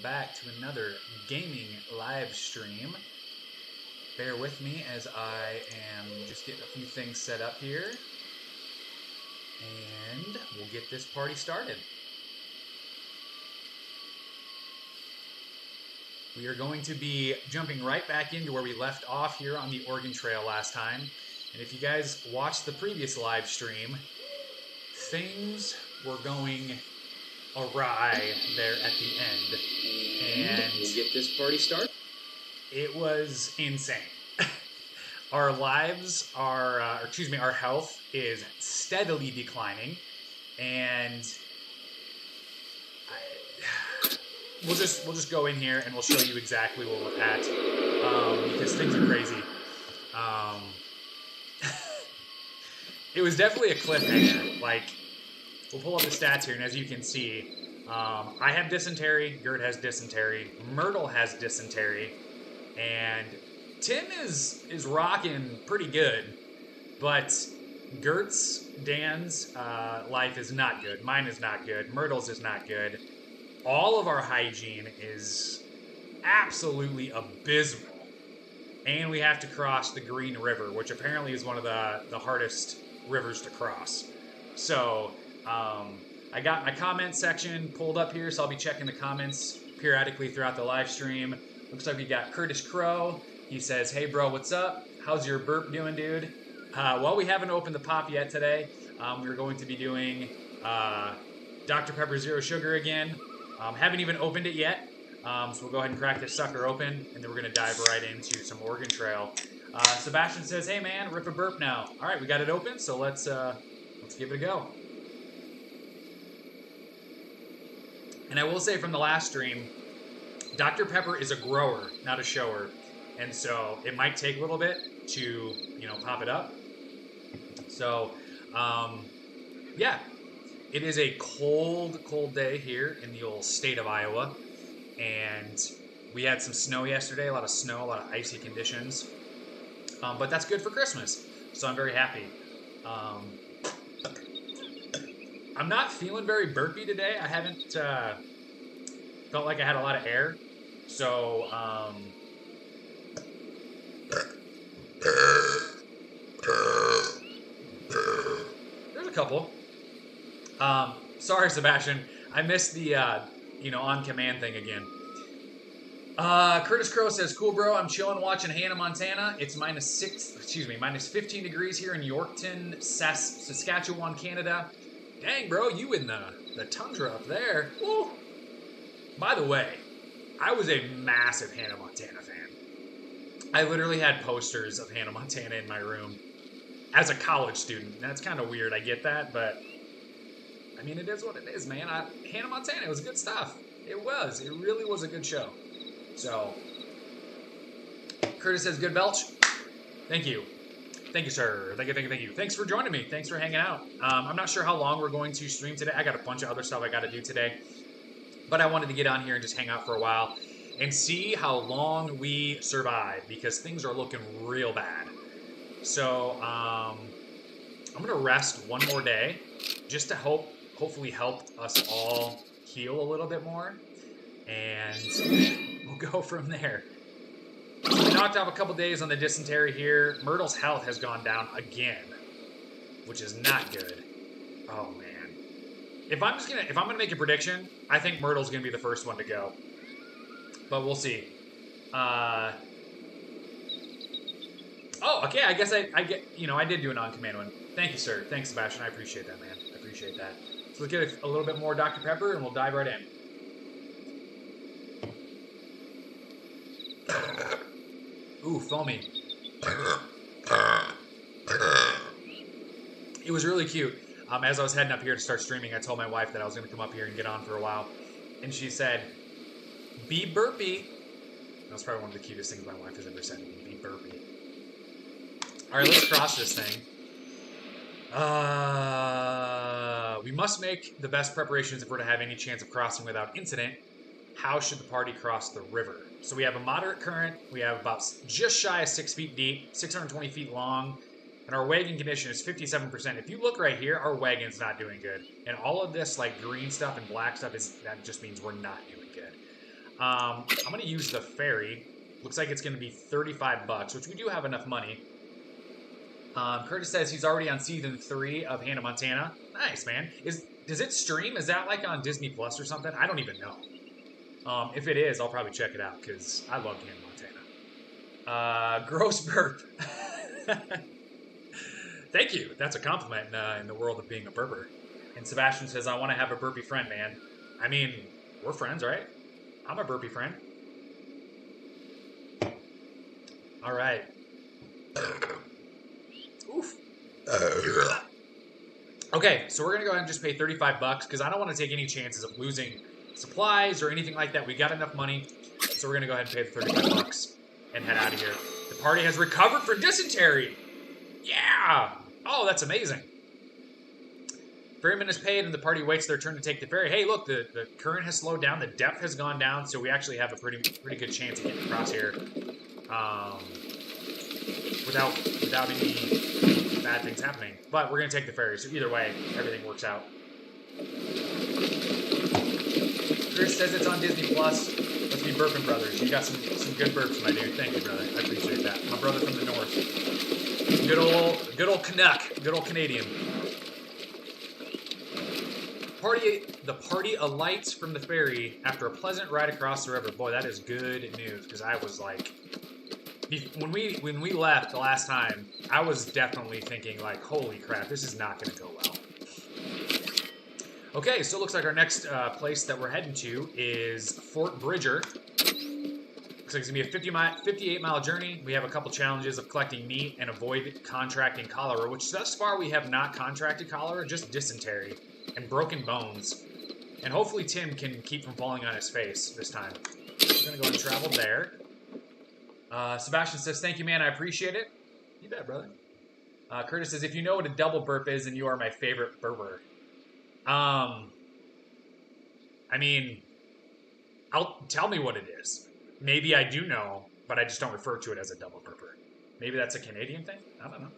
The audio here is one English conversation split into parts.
back to another gaming live stream. Bear with me as I am just getting a few things set up here. And we'll get this party started. We are going to be jumping right back into where we left off here on the Oregon Trail last time. And if you guys watched the previous live stream, things were going awry there at the end. And we'll get this party started. It was insane. Our lives are, our health is steadily declining, and we'll just go in here and we'll show you exactly where we're at, because things are crazy. It was definitely a cliffhanger. Like, we'll pull up the stats here, and as you can see, I have dysentery, Gert has dysentery, Myrtle has dysentery, and Tim is rocking pretty good, but Dan's life is not good. Mine is not good. Myrtle's is not good. All of our hygiene is absolutely abysmal. And we have to cross the Green River, which apparently is one of the hardest rivers to cross. So, I got my comment section pulled up here, so I'll be checking the comments periodically throughout the live stream. Looks like we got Curtis Crow. He says, "Hey bro, what's up? How's your burp doing, dude?" Well, we haven't opened the pop yet today. We're going to be doing Dr. Pepper Zero Sugar again. Haven't even opened it yet. So we'll go ahead and crack this sucker open, and then we're going to dive right into some Oregon Trail. Sebastian says, "Hey man, rip a burp now." All right, we got it open, so let's give it a go. And I will say from the last stream, Dr. Pepper is a grower, not a shower. And so it might take a little bit to, pop it up. So, yeah. It is a cold, cold day here in the old state of Iowa. And we had some snow yesterday, a lot of snow, a lot of icy conditions. But that's good for Christmas. So I'm very happy. I'm not feeling very burpy today. I haven't felt like I had a lot of air. So, there's a couple. Sorry, Sebastian. I missed the, on command thing again. Curtis Crow says, "Cool, bro. I'm chilling watching Hannah, Montana. It's minus 15 degrees here in Yorkton, Saskatchewan, Canada. Dang, bro, you in the tundra up there. Woo. By the way, I was a massive Hannah Montana fan. I literally had posters of Hannah Montana in my room as a college student. That's kind of weird, I get that, but I mean, it is what it is, man. Hannah Montana, it was good stuff. It was. It really was a good show. So, Curtis says, "Good belch." Thank you. Thank you, sir. Thank you. Thanks for joining me. Thanks for hanging out. I'm not sure how long we're going to stream today. I got a bunch of other stuff I got to do today. But I wanted to get on here and just hang out for a while and see how long we survive, because things are looking real bad. So, I'm going to rest one more day just to hopefully help us all heal a little bit more. And we'll go from there. So we knocked off a couple days on the dysentery here. Myrtle's health has gone down again, which is not good. Oh man. If I'm gonna make a prediction, I think Myrtle's gonna be the first one to go. But we'll see. Oh, okay. I guess I did do an on-command one. Thank you, sir. Thanks, Sebastian. I appreciate that, man. I appreciate that. So let's get a little bit more Dr. Pepper, and we'll dive right in. Ooh, foamy. It was really cute. As I was heading up here to start streaming, I told my wife that I was going to come up here and get on for a while. And she said, "Be burpy." That was probably one of the cutest things my wife has ever said. Be burpy. All right, let's cross this thing. We must make the best preparations if we're to have any chance of crossing without incident. How should the party cross the river? So we have a moderate current. We have about just shy of 6 feet deep, 620 feet long, and our wagon condition is 57%. If you look right here, our wagon's not doing good. And all of this like green stuff and black stuff, that just means we're not doing good. I'm going to use the ferry. Looks like it's going to be 35 bucks, which we do have enough money. Curtis says he's already on season 3 of Hannah Montana. Nice, man. Does it stream? Is that like on Disney Plus or something? I don't even know. If it is, I'll probably check it out because I love Hannah Montana. Gross burp. Thank you. That's a compliment in the world of being a burper. And Sebastian says, I want to have a burpy friend, man. I mean, we're friends, right? I'm a burpy friend. All right. Oof. Okay, so we're going to go ahead and just pay 35 bucks because I don't want to take any chances of losing supplies or anything like that. We got enough money, so we're going to go ahead and pay the 35 bucks and head out of here. The party has recovered from dysentery. Yeah! Oh, that's amazing. Ferryman is paid, and the party waits their turn to take the ferry. Hey, look, the current has slowed down, the depth has gone down, so we actually have a pretty good chance of getting across here without any bad things happening. But we're going to take the ferry, so either way, everything works out. Chris says it's on Disney Plus. Let's be Burping Brothers. You got some good burps, my dude. Thank you, brother. I appreciate that. My brother from the north. Good old Canuck. Good old Canadian. The party alights from the ferry after a pleasant ride across the river. Boy, that is good news, because I was like, when we left the last time, I was definitely thinking like, holy crap, this is not going to go well. Okay, so it looks like our next place that we're heading to is Fort Bridger. Looks like it's going to be a 58-mile journey. We have a couple challenges of collecting meat and avoid contracting cholera, which thus far we have not contracted cholera, just dysentery and broken bones. And hopefully Tim can keep from falling on his face this time. We're going to go and travel there. Sebastian says, thank you, man. I appreciate it. You bet, brother. Curtis says, if you know what a double burp is, then you are my favorite burper. I mean, tell me what it is. Maybe I do know, but I just don't refer to it as a double burper. Maybe that's a Canadian thing? I don't know.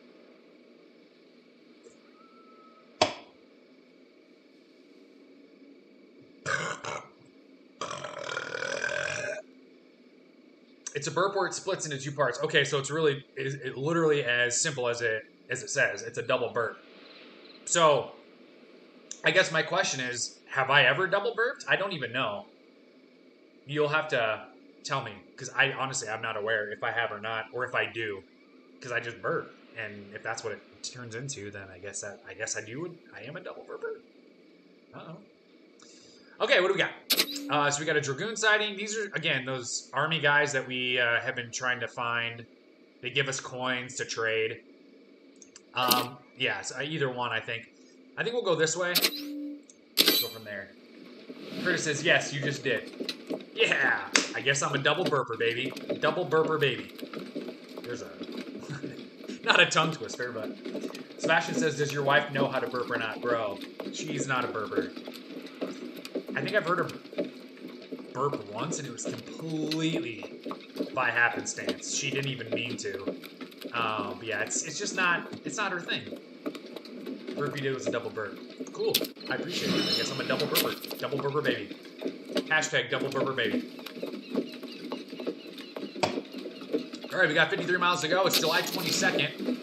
It's a burp where it splits into 2 parts. Okay, so it's literally as simple as it says. It's a double burp. So, I guess my question is, have I ever double burped? I don't even know. You'll have to tell me, because honestly, I'm not aware if I have or not, or if I do, because I just burp. And if that's what it turns into, then I guess I am a double burper. Uh-oh. Okay, what do we got? So we got a Dragoon sighting. These are, again, those army guys that we have been trying to find. They give us coins to trade. Yeah, so either one, I think. I think we'll go this way. Go from there. Curtis says, yes, you just did. Yeah, I guess I'm a double burper, baby. Double burper, baby. There's a... not a tongue twister, but... Sebastian says, does your wife know how to burp or not? Bro, she's not a burper. I think I've heard her burp once, and it was completely by happenstance. She didn't even mean to. But yeah, it's just not, it's not her thing. Burpy did was a double burp. Cool. I appreciate it. I guess I'm a double burper. Double burper baby. Hashtag double burper baby. All right, we got 53 miles to go. It's July 22nd.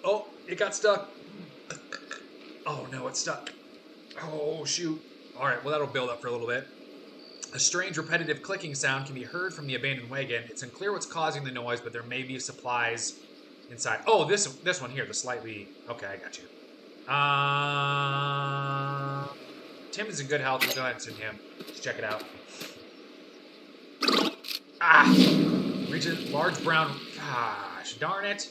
Oh, it got stuck. Oh no, it's stuck. Oh shoot. All right, well that'll build up for a little bit. A strange repetitive clicking sound can be heard from the abandoned wagon. It's unclear what's causing the noise, but there may be supplies inside. Oh, this one here, the slightly... Okay, I got you. Tim is in good health. We'll go ahead and send him. Let's check it out. Ah! Reaches large brown... Gosh, darn it.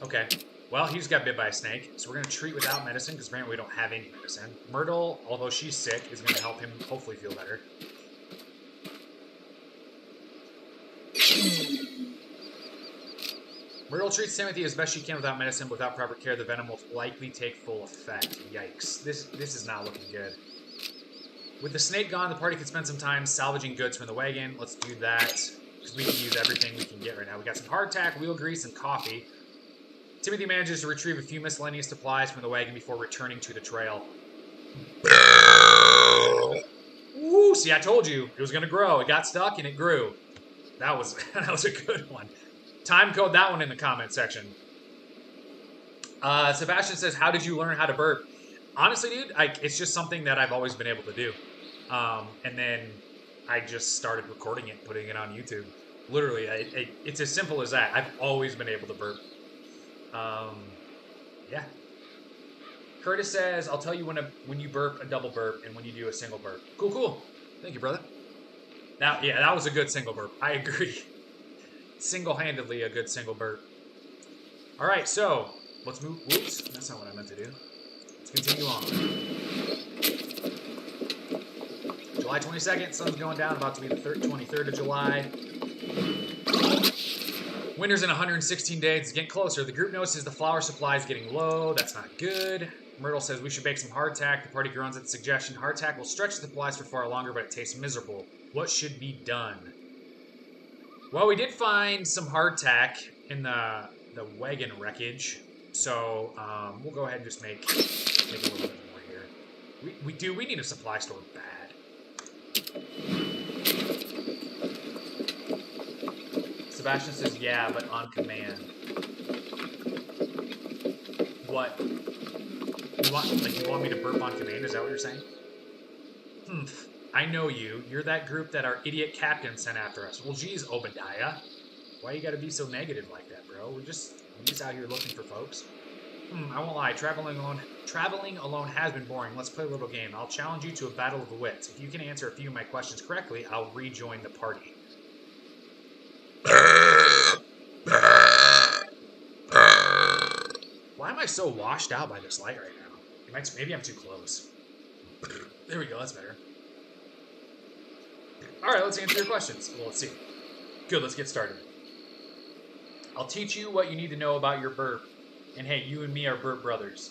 Okay. Well, he just got bit by a snake, so we're going to treat without medicine, because apparently we don't have any medicine. Myrtle, although she's sick, is going to help him hopefully feel better. Myrtle treats Timothy as best she can without medicine. Without proper care, the venom will likely take full effect. Yikes. This is not looking good. With the snake gone, the party can spend some time salvaging goods from the wagon. Let's do that, because we can use everything we can get right now. We got some hardtack, wheel grease, and coffee. Timothy manages to retrieve a few miscellaneous supplies from the wagon before returning to the trail. see, I told you it was going to grow. It got stuck and it grew. That was that was a good one. Time code that one in the comment section. Sebastian says, how did you learn how to burp? Honestly, dude, it's just something that I've always been able to do. And then I just started recording it, putting it on YouTube. Literally, it's as simple as that. I've always been able to burp. Yeah. Curtis says, I'll tell you when you burp a double burp and when you do a single burp. Cool, cool. Thank you, brother. Now, yeah, that was a good single burp. I agree. Single-handedly a good single burp. All right, so let's move. Whoops, that's not what I meant to do. Let's continue on. July 22nd, sun's going down, about to be the 23rd of July. Winter's in 116 days, it's getting closer. The group notices the flour supply is getting low. That's not good. Myrtle says we should bake some hardtack. The party groans at the suggestion. Hardtack will stretch the supplies for far longer, but it tastes miserable. What should be done? Well, we did find some hardtack in the wagon wreckage, so we'll go ahead and just make a little bit more here. We need a supply store bad. Sebastian says, yeah, but on command. What? You want me to burp on command? Is that what you're saying? I know you. You're that group that our idiot captain sent after us. Well, geez, Obadiah. Why you gotta be so negative like that, bro? We're just out here looking for folks. I won't lie. Traveling alone has been boring. Let's play a little game. I'll challenge you to a battle of the wits. If you can answer a few of my questions correctly, I'll rejoin the party. Why am I so washed out by this light right now? Maybe I'm too close. There we go, that's better. Alright, let's answer your questions. Well, let's see. Good, let's get started. I'll teach you what you need to know about your burp. And hey, you and me are burp brothers.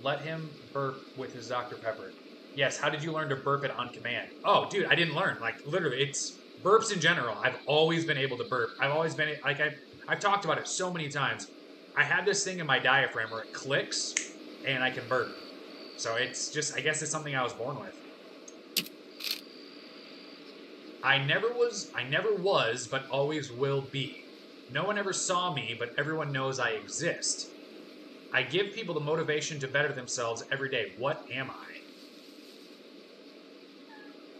Let him burp with his Dr. Pepper. Yes, how did you learn to burp it on command? Oh, dude, I didn't learn. Like, literally, it's burps in general. I've always been able to burp. I've always been, like, I've talked about it so many times. I have this thing in my diaphragm where it clicks and I can burp. So it's just, I guess it's something I was born with. I never was, but always will be. No one ever saw me, but everyone knows I exist. I give people the motivation to better themselves every day. What am I?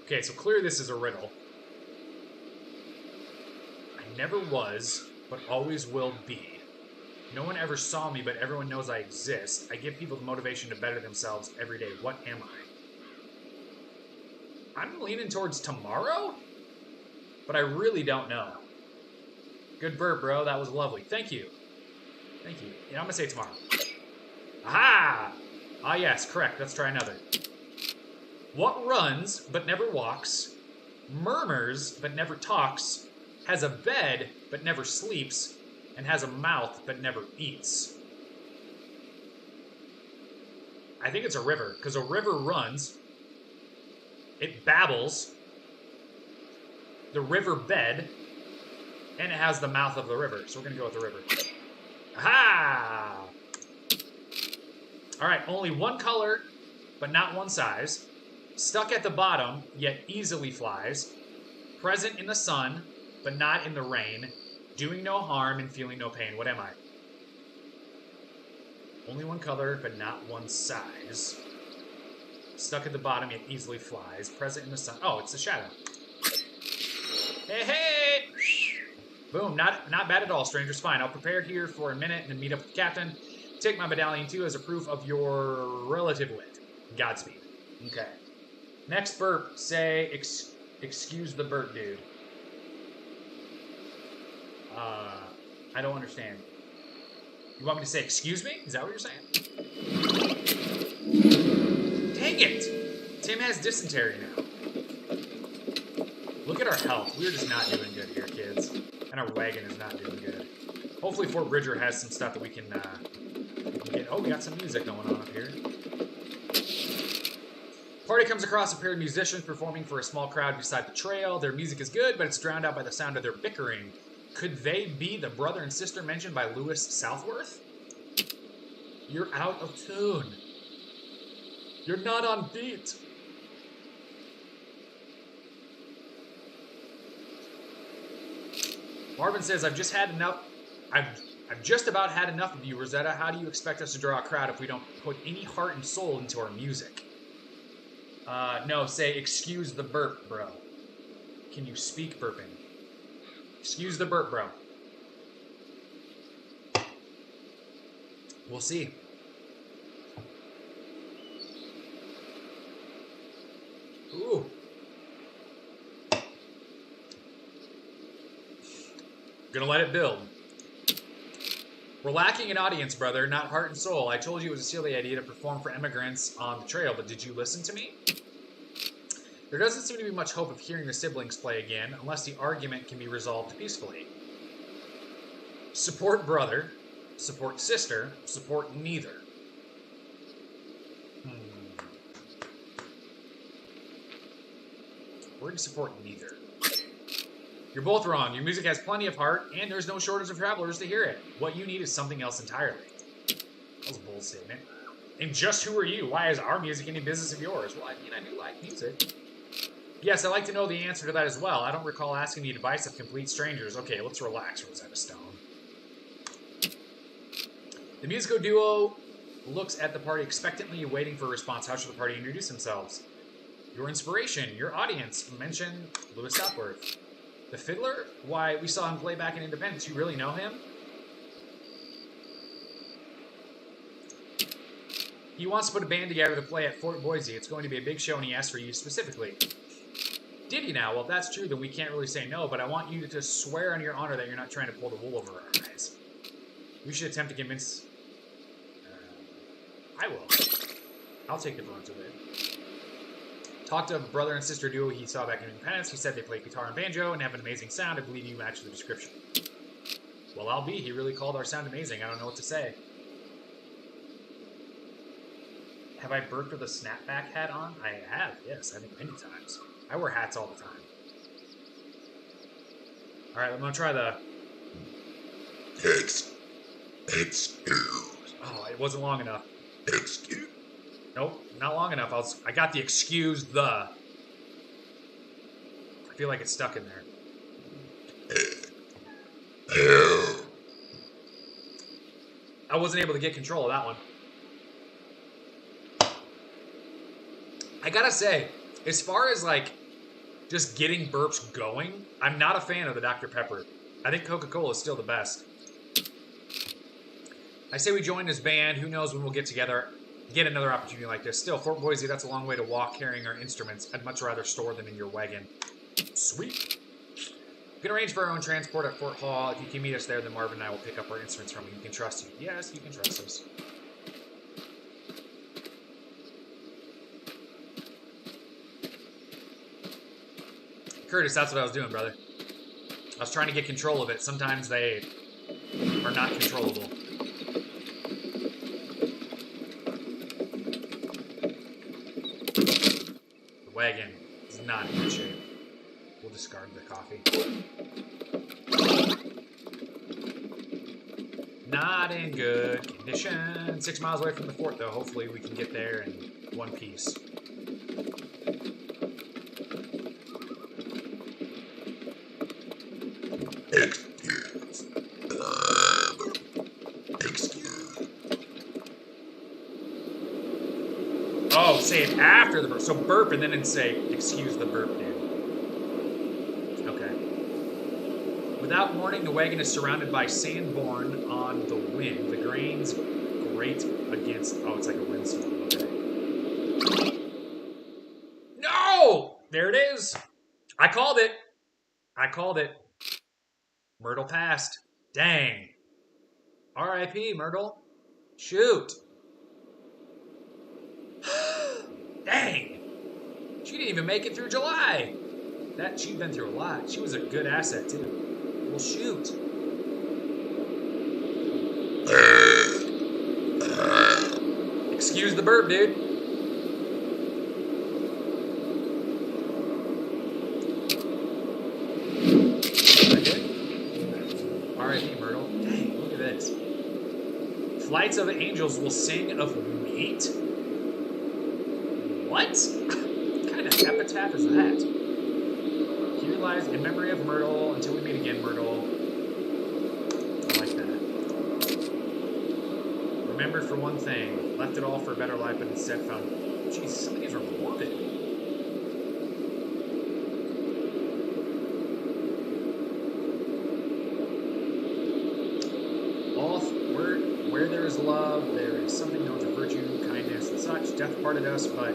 Okay, so clearly this is a riddle. I never was, but always will be. No one ever saw me, but everyone knows I exist. I give people the motivation to better themselves every day. What am I? I'm leaning towards tomorrow, but I really don't know. Good burp, bro. That was lovely. Thank you. Thank you. Yeah, I'm going to say tomorrow. Aha! Ah, yes, correct. Let's try another. What runs, but never walks, murmurs, but never talks, has a bed, but never sleeps, and has a mouth, but never eats? I think it's a river, because a river runs, it babbles, the river bed, and it has the mouth of the river. So we're going to go with the river. Aha! All right, only one color, but not one size. Stuck at the bottom, yet easily flies. Present in the sun, but not in the rain. Doing no harm and feeling no pain. What am I? Only one color, but not one size. Stuck at the bottom, yet easily flies. Present in the sun. Oh, it's the shadow. Hey, hey! Boom, not bad at all, strangers. Fine, I'll prepare here for a minute and then meet up with the captain. Take my medallion, too, as a proof of your relative wit. Godspeed. Okay. Next burp, say, excuse the burp, dude. I don't understand. You want me to say, excuse me? Is that what you're saying? Dang it! Tim has dysentery now. Look at our health. We're just not doing good here, kids. And our wagon is not doing good. Hopefully Fort Bridger has some stuff that we can get. Oh, we got some music going on up here. Party comes across a pair of musicians performing for a small crowd beside the trail. Their music is good, but it's drowned out by the sound of their bickering. Could they be the brother and sister mentioned by Lewis Southworth? You're out of tune. You're not on beat. Marvin says, I've just had enough. I've just about had enough of you, Rosetta. How do you expect us to draw a crowd if we don't put any heart and soul into our music? No, say, excuse the burp, bro. Can you speak burping? Excuse the burp, bro. We'll see. Ooh. Gonna let it build. We're lacking an audience, brother, not heart and soul. I told you it was a silly idea to perform for immigrants on the trail, but did you listen to me? There doesn't seem to be much hope of hearing the siblings play again, unless the argument can be resolved peacefully. Support brother, support sister, support neither. We're going to support neither. You're both wrong. Your music has plenty of heart, and there's no shortage of travelers to hear it. What you need is something else entirely. That was a bold statement. And just who are you? Why is our music any business of yours? Well, I mean, I do like music. Yes, I'd like to know the answer to that as well. I don't recall asking the advice of complete strangers. Okay, let's relax, Rosetta Stone. The musical duo looks at the party expectantly, waiting for a response. How should the party introduce themselves? Your inspiration, your audience. Mention Louis Southworth. The fiddler? Why, we saw him play back in Independence. You really know him? He wants to put a band together to play at Fort Boise. It's going to be a big show, and he asked for you specifically. Did he now? Well, if that's true, then we can't really say no, but I want you to swear on your honor that you're not trying to pull the wool over our eyes. We should attempt to convince... I will. I'll take the brunt of it. Talked to a brother and sister duo he saw back in Independence. He said they play guitar and banjo and have an amazing sound. I believe you match the description. Well, I'll be. He really called our sound amazing. I don't know what to say. Have I burped with a snapback hat on? I have, yes. I think many times. I wear hats all the time. Alright, I'm going to try the... Excuse. Oh, it wasn't long enough. Excuse. Nope, not long enough. I got the excuse the. I feel like it's stuck in there. I wasn't able to get control of that one. I gotta say, as far as like just getting burps going, I'm not a fan of the Dr. Pepper. I think Coca-Cola is still the best. I say we join this band. Who knows when we'll get together. Get another opportunity like this. Still, Fort Boise, that's a long way to walk carrying our instruments. I'd much rather store them in your wagon. Sweet. We can arrange for our own transport at Fort Hall. If you can meet us there, then Marvin and I will pick up our instruments from you. You can trust you. Yes, you can trust us. Curtis, that's what I was doing, brother. I was trying to get control of it. Sometimes they are not controllable. Wagon is not in good shape. We'll discard the coffee. Not in good condition. 6 miles away from the fort, though. Hopefully we can get there in one piece. Oh, say it after the burp. So burp and then say, excuse the burp, dude. Okay. Without warning, the wagon is surrounded by sand borne on the wind. The grains grate against... Oh, it's like a windstorm. Okay. No! There it is. I called it. I called it. Myrtle passed. Dang. R.I.P. Myrtle. Shoot. Dang! She didn't even make it through July! She'd been through a lot. She was a good asset, too. Well, shoot. Excuse the burp, dude. R.I.P. Myrtle. Dang, look at this. Flights of angels will sing of meat? What? What kind of epitaph is that? Here lies in memory of Myrtle. Until we meet again, Myrtle. remembered for one thing, left it all for a better life, but instead found, geez, some of these are morbid. Where there is love, there is something known as virtue, kindness, and such. Death parted us, but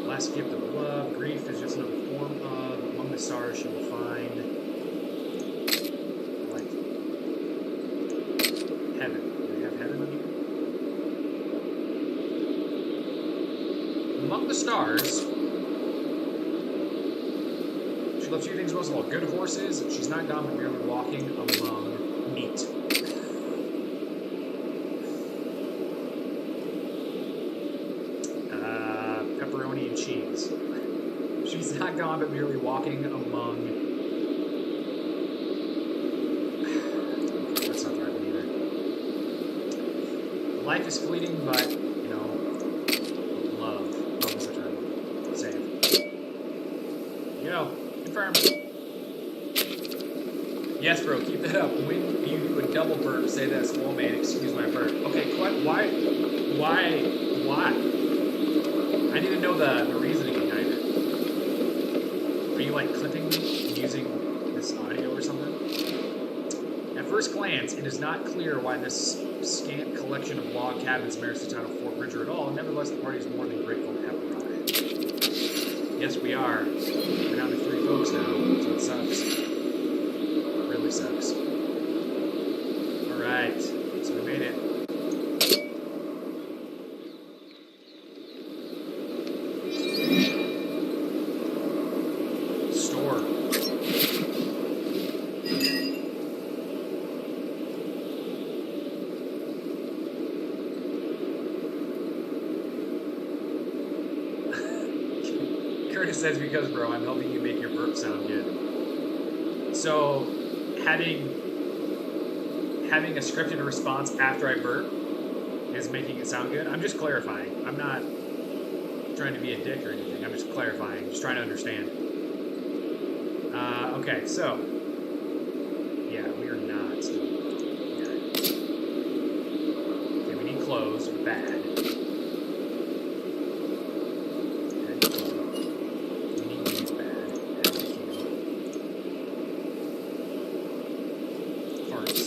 last gift of love. Grief is just another form of. Among the stars, she will find light. Heaven. Do we have heaven on here? Among the stars, she loves two things most of all: good horses. She's not gone, but merely walking among meat. Pepperoni and cheese. She's not gone, but merely walking among. Okay, that's not the right one either. Life is fleeting, but you know, love is eternal. Save. You know, confirm. Yes, bro, keep that up. When you do a double burp, say that slow man. Excuse my burp. Okay, why? I need to know the reasoning behind it. Are you like clipping me using this audio or something? At first glance, it is not clear why this scant collection of log cabins merits the title Fort Bridger at all. Nevertheless, the party is more than grateful to have arrived. Yes, we are. We're down to 3 folks now, so it sucks. Really sucks. Alright, so we made it. Store. Curtis says, because, bro, I'm helping you make your burp sound good. So, having a scripted response after I burp is making it sound good. I'm just clarifying. I'm not trying to be a dick or anything. I'm just clarifying. Just trying to understand. Okay, so yeah, we are not still okay. Okay, we need clothes. Bad. We need these bad. As we can. Parts.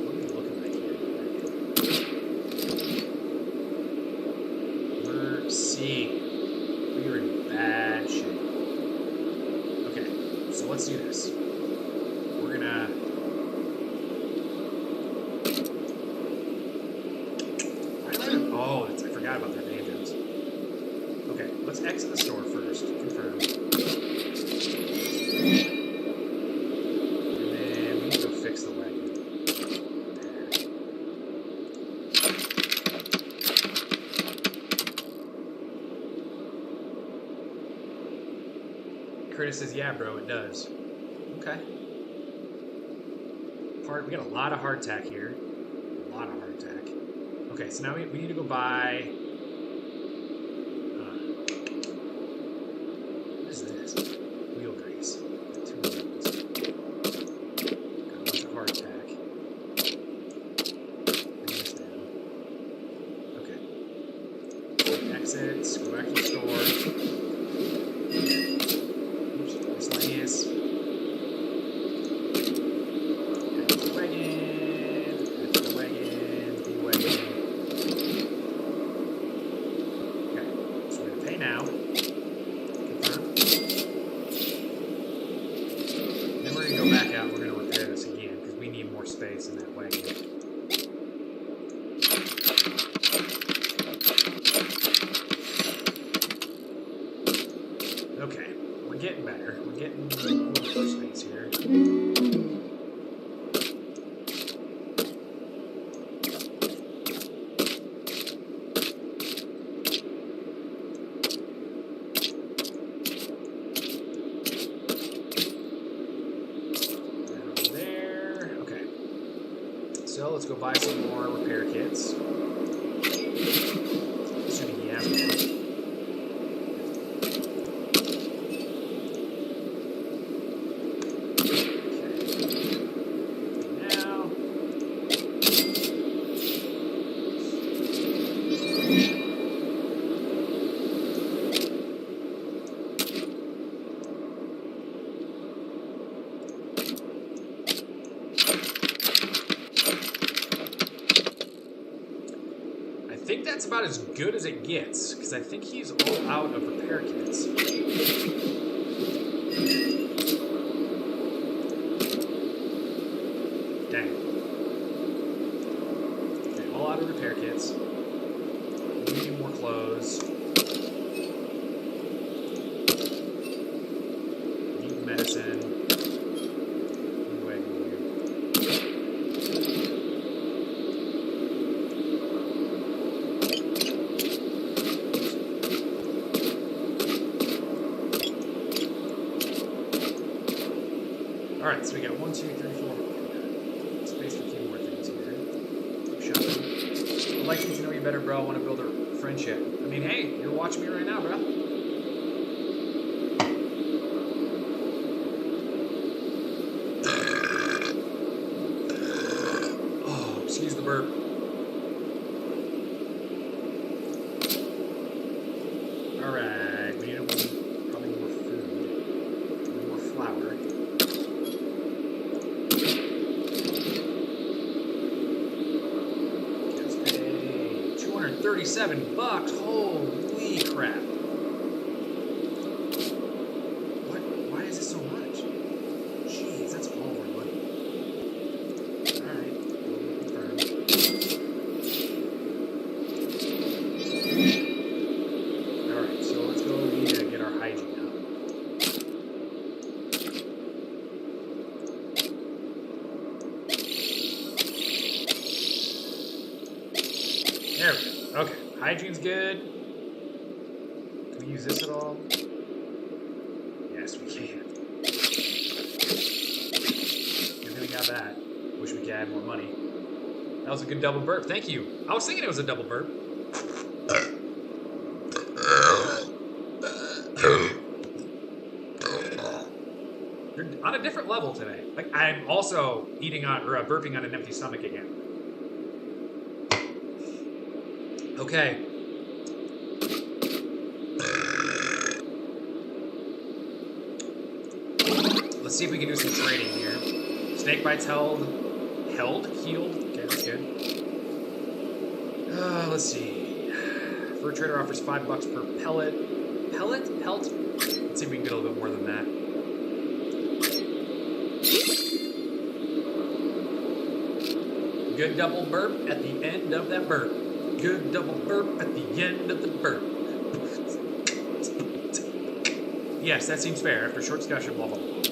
What are we looking like here? We're seeing. We are in bad shape. Okay, so let's do this. We're gonna. Oh, I forgot about their banjos. Okay, let's exit the store first. Confirm. And then we need to go fix the wagon. Curtis says, yeah, bro, it does. Okay. We got a lot of hardtack here. A lot of hardtack. Okay, so now we need to go buy... what is this? Wheel grease. 2 wheels. Got a bunch of hardtack. Bring this down. Okay. Exits. Go back to the store. Miscellaneous. That's the wagon. That's the wagon. The wagon. Okay, so we're gonna pay now. Confirm. Then we're gonna go back out. We're gonna repair this again because we need more space in that wagon. Okay, we're getting better. We're getting a little more space here. Down there. Okay. So let's go buy some more repair kits. Assuming he has one. about as good as it gets, because I think he's all out of repair kits. Dang. Okay, all out of repair kits. We need more clothes. Need medicine. Alright, so we got 1, 2, 3, 4. Space for a few more things here. Keep shopping. I'd like to get to know you better, bro. I want to build a friendship. I mean, hey, you're watching me right now, bro. Oh, excuse the burp. Alright, we need probably more food. More flour. $37. Holy crap. What? Why is it so much? Jeez, that's all we're money. Alright. Alright, so let's go. We need to get our hygiene up. There we go. Okay, hygiene's good. Can we use this at all? Yes, we can. We got that. Wish we could add more money. That was a good double burp. Thank you. I was thinking it was a double burp. You're on a different level today. Like, I'm also eating on or burping on an empty stomach again. Okay. Let's see if we can do some trading here. Snake bites held? Healed? Okay, that's good. Let's see. Fur trader offers $5 per pellet. Pellet? Pelt? Let's see if we can get a little bit more than that. Good double burp at the end of that burp. Good double burp at the end of the burp. Yes, that seems fair. After a short discussion, blah, blah, blah.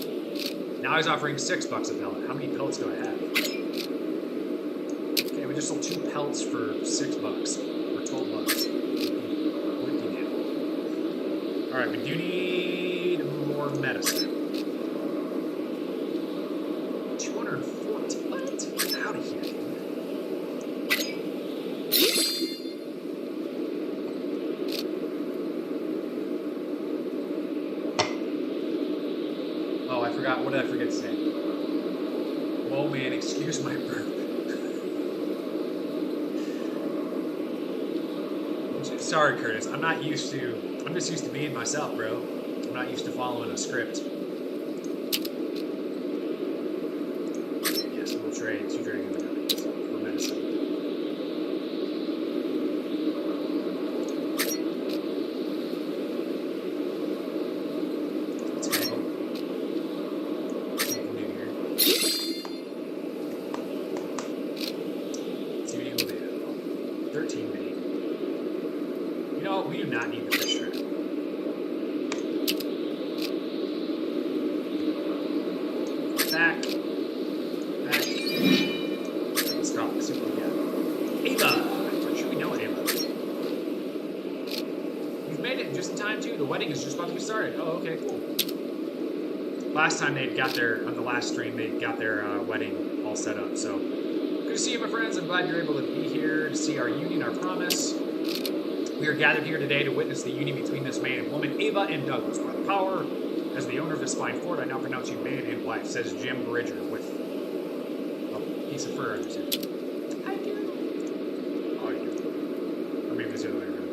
Now he's offering $6 a pellet. How many pellets do I have? Okay, we just sold 2 pellets for $6 or $12. Alright, we do need more medicine. 214. What? Get out of here, dude. What did I forget to say? Whoa, man, excuse my burp. Sorry, Curtis. I'm just used to being myself, bro. I'm not used to following a script. Yes, we'll trade 2 trading medallions for medicine. Last time they got their, on the last stream, they got their wedding all set up. So, good to see you, my friends. I'm glad you're able to be here to see our union, our promise. We are gathered here today to witness the union between this man and woman, Ava and Douglas. By the power, as the owner of this fine fort, I now pronounce you man and wife, says Jim Bridger with a piece of fur on his head. I do. Oh, you do. Or maybe it's the other way around.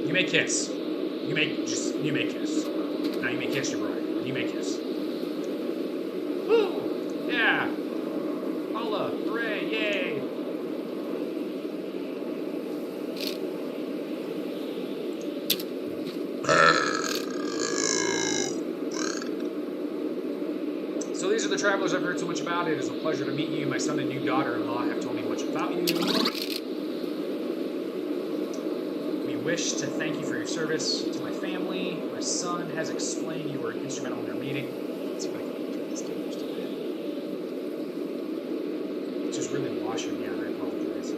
You may kiss. You may kiss. Now you may kiss your bride. You may kiss. Woo! Yeah! Holla! Hooray! Yay! these are the travelers I've heard so much about. It is a pleasure to meet you. My son and new daughter-in-law have told me much about you. We wish to thank you for your service to my family. My son has explained you were instrumental in their meeting. Let's see if I can get this down just a bit. It's just really washing me out. I apologize.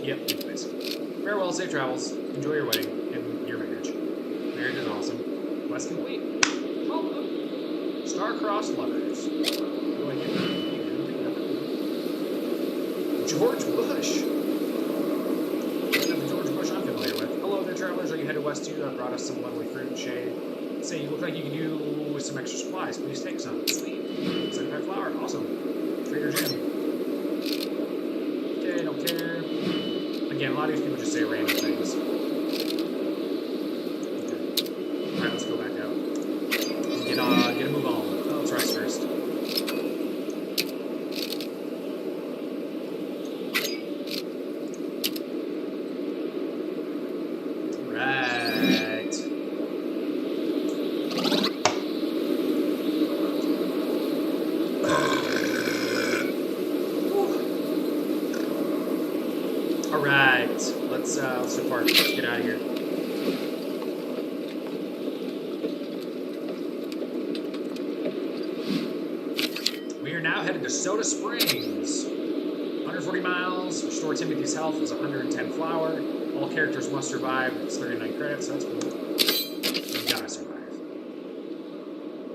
Yep, anyways. Farewell, safe travels. Enjoy your wedding and your marriage. Marriage is awesome. Quest complete. Oh, look. Star-crossed lovers. What do I get? George Bush. The George Bush I'm familiar with. Hello there, travelers. Are you headed west too? I brought us some lovely fruit and shade. Say, you look like you can do with some extra supplies. Please take some. Sweet. 75 flour. Awesome. Trader Jim. Okay, don't care. Again, a lot of these people just say random things. Okay. Alright, let's go back out. Get a move on. Oh, let's rest first. Right. Alright, let's depart. Let's get out of here. We are now headed to Soda Springs. 140 miles. Restore Timothy's health is 110 flour. All characters must survive. It's 39 credits, so that's cool. We gotta survive.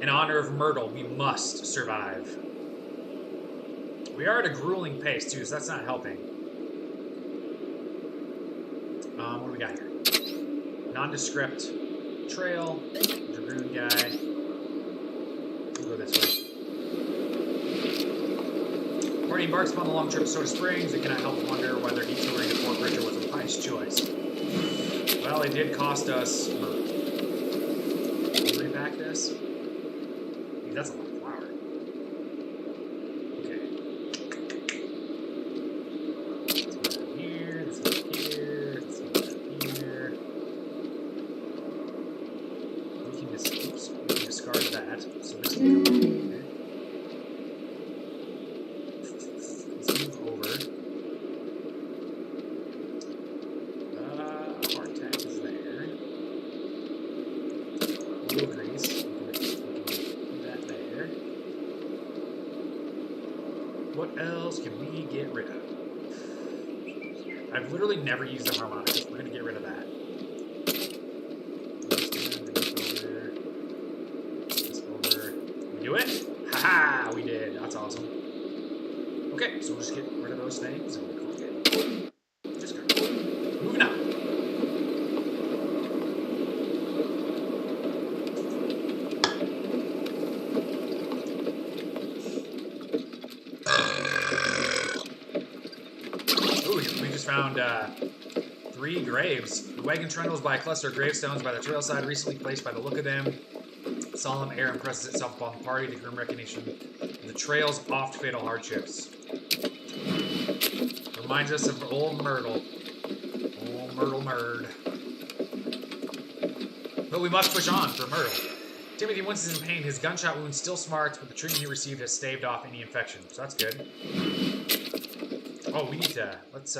In honor of Myrtle, we must survive. We are at a grueling pace, too, so that's not helping. What do we got here? Nondescript trail, dragoon guy. We'll go this way. Party embarks upon the long trip to Soda Springs. They cannot help but wonder whether detouring to Fort Bridger was a wise choice. Well, it did cost us. Can we repack this? Dude, that's a lot of flour. Okay. Let's move here. Let's move here. Let's move here. We can just, oops, we can discard that. So this can come over here. Let's move over. Hardtack is there. Oil grease. We can put that there. What else can we get rid of? I've literally never used a harmonica, so we're going to get rid of that. This over. We do it? Haha, we did. That's awesome. Okay, so we'll just get rid of those things and we'll call it. Just go. Moving on. Ooh, we just found 3 graves. The wagon trundles by a cluster of gravestones by the trailside, recently placed by the look of them. Solemn air impresses itself upon the party, the grim recognition of the trail's oft-fatal hardships. Reminds us of old Myrtle. Old Myrtle Murd. But we must push on for Myrtle. Timothy winces in pain. His gunshot wound still smarts, but the treatment he received has staved off any infection. So that's good. Oh, we need to... Let's,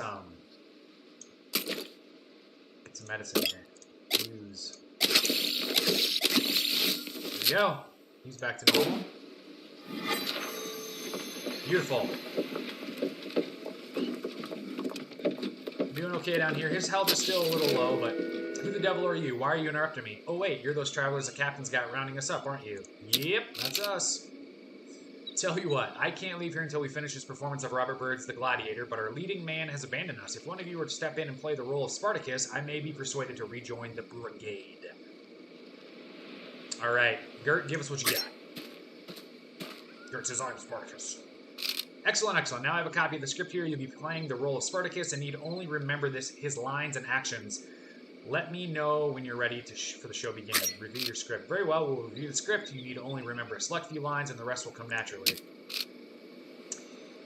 get some medicine here. Use... There we go. He's back to normal. Beautiful. Doing okay down here. His health is still a little low, but who the devil are you? Why are you interrupting me? Oh wait, you're those travelers the captain's got rounding us up, aren't you? Yep, that's us. Tell you what, I can't leave here until we finish this performance of Robert Byrd's The Gladiator, but our leading man has abandoned us. If one of you were to step in and play the role of Spartacus, I may be persuaded to rejoin the brigade. Alright, Gert, give us what you got. Gert says, I'm Spartacus. Excellent, excellent. Now I have a copy of the script here. You'll be playing the role of Spartacus and need only remember his lines and actions. Let me know when you're ready for the show beginning. Review your script. Very well, we'll review the script. You need to only remember a select few lines and the rest will come naturally.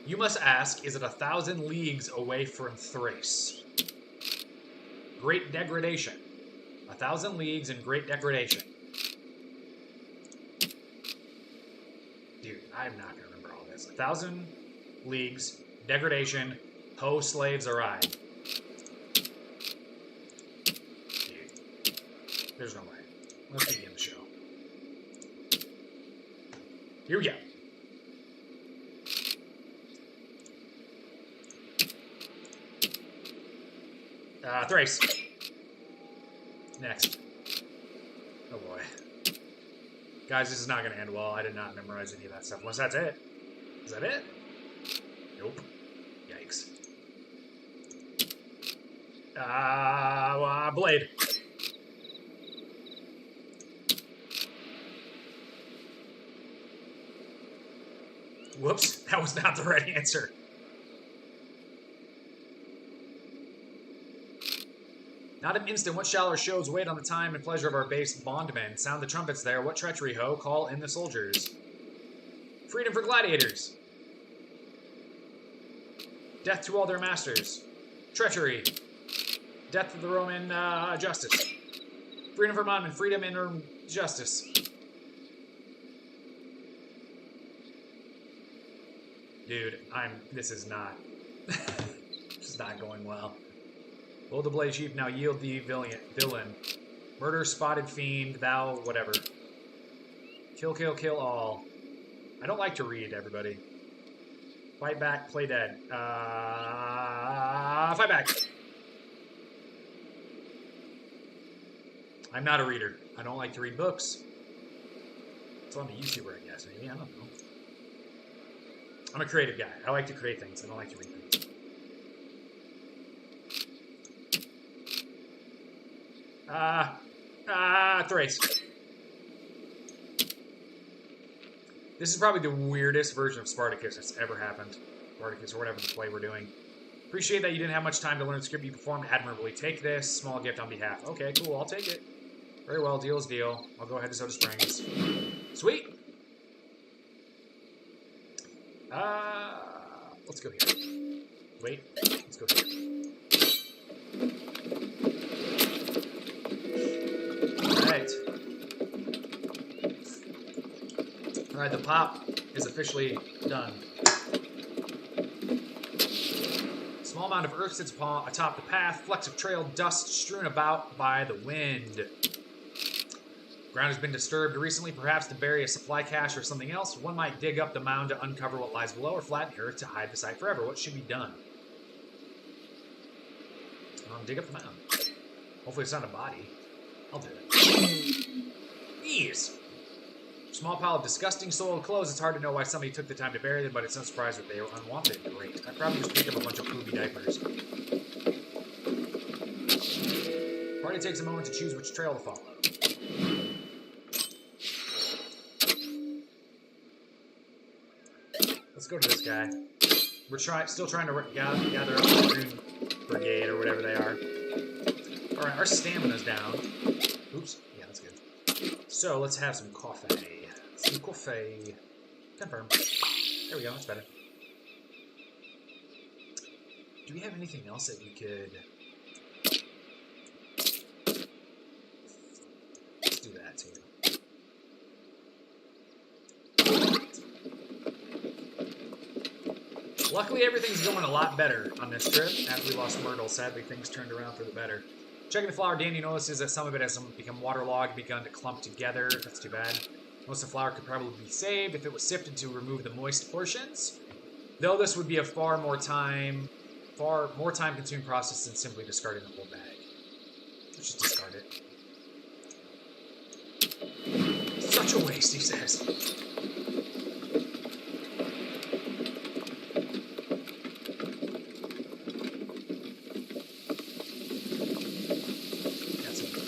You must ask, is it 1,000 leagues away from Thrace? Great degradation. 1,000 leagues and great degradation. Dude, I'm not going to remember all this. 1,000 leagues, degradation, ho slaves arrive. There's no way. Let's begin the show. Here we go. Thrace. Next. Oh boy. Guys, this is not going to end well. I did not memorize any of that stuff. Unless that's it. Is that it? Nope. Yikes. Blade. Whoops, that was not the right answer. Not an instant. What shall our shows wait on the time and pleasure of our base bondmen? Sound the trumpets there. What treachery, ho? Call in the soldiers. Freedom for gladiators. Death to all their masters. Treachery. Death to the Roman justice. Freedom for bondmen. Freedom and justice. Dude, this is not, this is not going well. Hold the blade sheep, now yield the villain. Murder, spotted fiend, thou, whatever. Kill, kill, kill all. I don't like to read, everybody. Fight back, play dead. Fight back. I'm not a reader. I don't like to read books. So I'm a YouTuber, I guess, maybe, I don't know. I'm a creative guy. I like to create things. I don't like to read things. Thrace. This is probably the weirdest version of Spartacus that's ever happened. Spartacus, or whatever the play we're doing. Appreciate that you didn't have much time to learn the script. You performed admirably. Take this small gift on behalf. Okay, cool. I'll take it. Very well. Deal is deal. I'll go ahead to Soda Springs. Sweet. Let's go here. Wait, let's go here. Alright. Alright, the pop is officially done. Small amount of earth sits atop the path, flecks of trail dust strewn about by the wind. Ground has been disturbed recently, perhaps to bury a supply cache or something else. One might dig up the mound to uncover what lies below, or flatten the earth to hide the site forever. What should be done? Dig up the mound. Hopefully it's not a body. I'll do it. Ease! Small pile of disgusting soiled clothes. It's hard to know why somebody took the time to bury them, but it's no surprise that they were unwanted. Great. I probably just picked up a bunch of poopy diapers. Party takes a moment to choose which trail to follow. Let's go to this guy. We're still trying to gather up the Green Brigade or whatever they are. Alright, our stamina's down. Oops. Yeah, that's good. So, let's have some coffee. Some coffee. Confirm. There we go, that's better. Do we have anything else that we could... Let's do that, too. Luckily, everything's going a lot better on this trip. After we lost Myrtle, sadly, things turned around for the better. Checking the flour, Danny notices that some of it has become waterlogged, begun to clump together. That's too bad. Most of the flour could probably be saved if it was sifted to remove the moist portions. Though this would be a far more time-consuming process than simply discarding the whole bag. Let's just discard it. Such a waste, he says.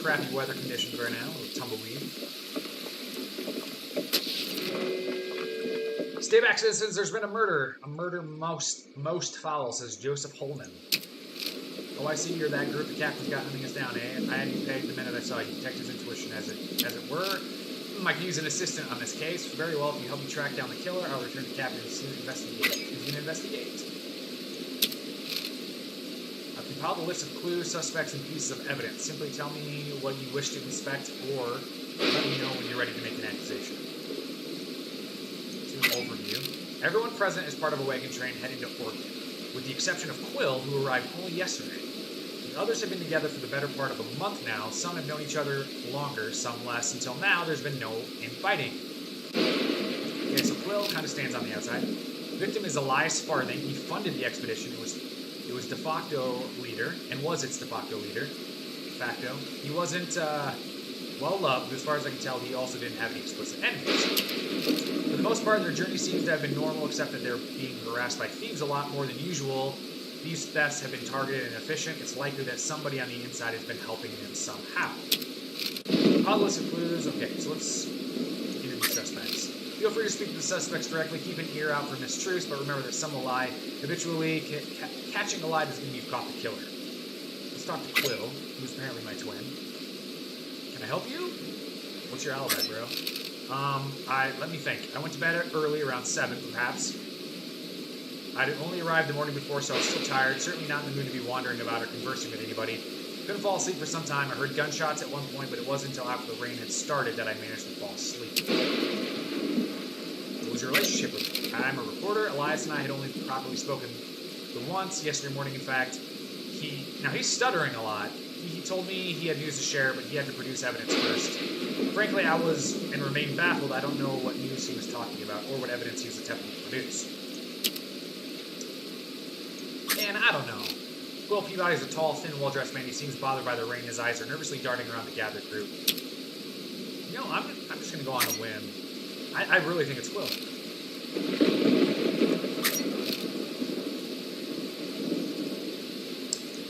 Crappy weather conditions right now, with tumbleweed. Stay back, citizens. There's been a murder. A murder most foul, says Joseph Holman. Oh, I see you're that group. The captain's got hunting us down, eh? I had you pegged the minute I saw you. Detect his intuition as it were. I can use an assistant on this case. Very well, if you help me track down the killer, I'll return to captain to investigate. Who's going to investigate? I've compiled a list of clues, suspects, and pieces of evidence. Simply tell me what you wish to inspect, or let me know when you're ready to make an accusation. To an overview. Everyone present is part of a wagon train heading to Oregon, with the exception of Quill, who arrived only yesterday. The others have been together for the better part of a month now. Some have known each other longer, some less. Until now, there's been no infighting. Okay, so Quill kind of stands on the outside. Victim is Elias Farthing. He funded the expedition. It was de facto leader, and was its de facto leader. De facto. He wasn't well loved, but as far as I can tell, he also didn't have any explicit enemies. For the most part, their journey seems to have been normal, except that they're being harassed by thieves a lot more than usual. These thefts have been targeted and efficient. It's likely that somebody on the inside has been helping them somehow. List of clues. Okay, so let's interview suspects. Feel free to speak to the suspects directly. Keep an ear out for mistruths, but remember that some will lie. Habitually, catching a lie doesn't mean you've caught the killer. Let's talk to Quill, who's apparently my twin. Can I help you? What's your alibi, bro? Let me think. I went to bed early, around 7, perhaps. I'd only arrived the morning before, so I was still tired, certainly not in the mood to be wandering about or conversing with anybody. Couldn't fall asleep for some time. I heard gunshots at one point, but it wasn't until after the rain had started that I managed to fall asleep. What was your relationship with me? I'm a reporter. Elias and I had only properly spoken the once, yesterday morning, in fact. He's stuttering a lot. He told me he had news to share, but he had to produce evidence first. Frankly, I was and remain baffled. I don't know what news he was talking about or what evidence he was attempting to produce. And I don't know. Quill Peabody is a tall, thin, well-dressed man. He seems bothered by the rain. His eyes are nervously darting around the gathered group. You know, I'm just going to go on a whim. I really think it's Quill.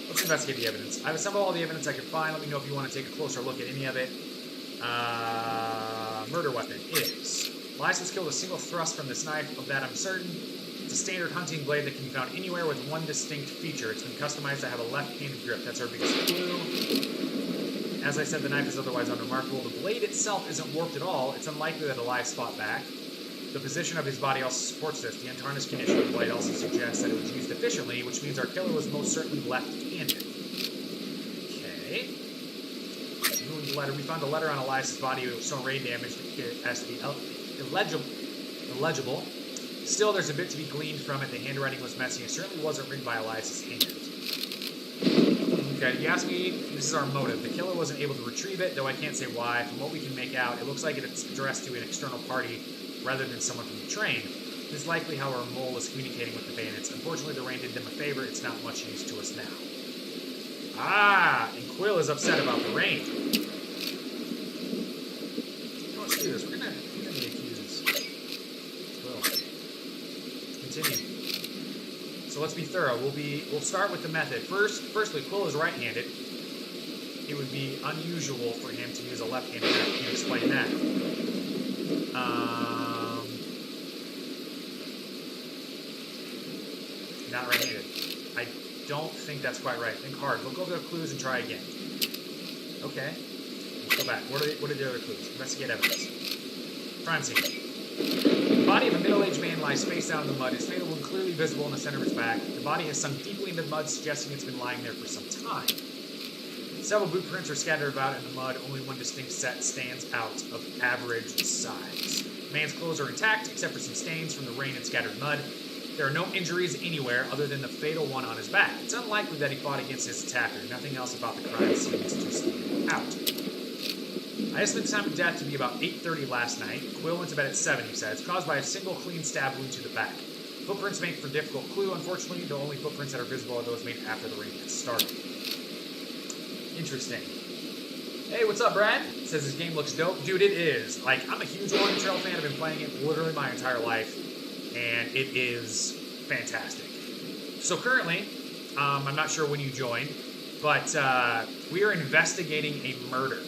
Let's investigate the evidence. I've assembled all the evidence I could find. Let me know if you want to take a closer look at any of it. Murder weapon is... Elias was killed with a single thrust from this knife. Of that I'm certain. It's a standard hunting blade that can be found anywhere with one distinct feature. It's been customized to have a left-handed grip. That's our biggest clue. As I said, the knife is otherwise unremarkable. The blade itself isn't warped at all. It's unlikely that Elias fought back. The position of his body also supports this. The untarnished condition of the blade also suggests that it was used efficiently, which means our killer was most certainly left-handed. Okay. Moving the letter. We found a letter on Elias' body with some rain damage as to be illegible. Still, there's a bit to be gleaned from it. The handwriting was messy. It certainly wasn't written by Elias' hand. Okay, you asked me, this is our motive. The killer wasn't able to retrieve it, though I can't say why. From what we can make out, it looks like it's addressed to an external party rather than someone from the train. This is likely how our mole was communicating with the bandits. Unfortunately, the rain did them a favor. It's not much use to us now. Ah, and Quill is upset about the rain. Let's do this. We're gonna be accused. Quill. Continue. So let's be thorough. We'll start with the method. Firstly, Quill is right-handed. It would be unusual for him to use a left-handed knife. Can you explain that? Not right-handed. I don't think that's quite right. Think hard. Look over the clues and try again. Okay. Let's go back. What are the other clues? Investigate evidence. Crime scene. The body of a middle-aged man lies face down in the mud. His fatal wound clearly visible in the center of his back. The body has sunk deeply into the mud, suggesting it's been lying there for some time. Several boot prints are scattered about in the mud. Only one distinct set stands out of average size. The man's clothes are intact, except for some stains from the rain and scattered mud. There are no injuries anywhere other than the fatal one on his back. It's unlikely that he fought against his attacker. Nothing else about the crime seems to stand out. I estimate the time of death to be about 8:30 last night. Quill went to bed at 7, he said. It's caused by a single clean stab wound to the back. Footprints make for a difficult clue. Unfortunately, the only footprints that are visible are those made after the rain had started. Interesting. Hey, what's up, Brad? Says his game looks dope. Dude, it is. Like, I'm a huge Oregon Trail fan. I've been playing it literally my entire life. And it is fantastic. So currently, I'm not sure when you joined, but we are investigating a murder.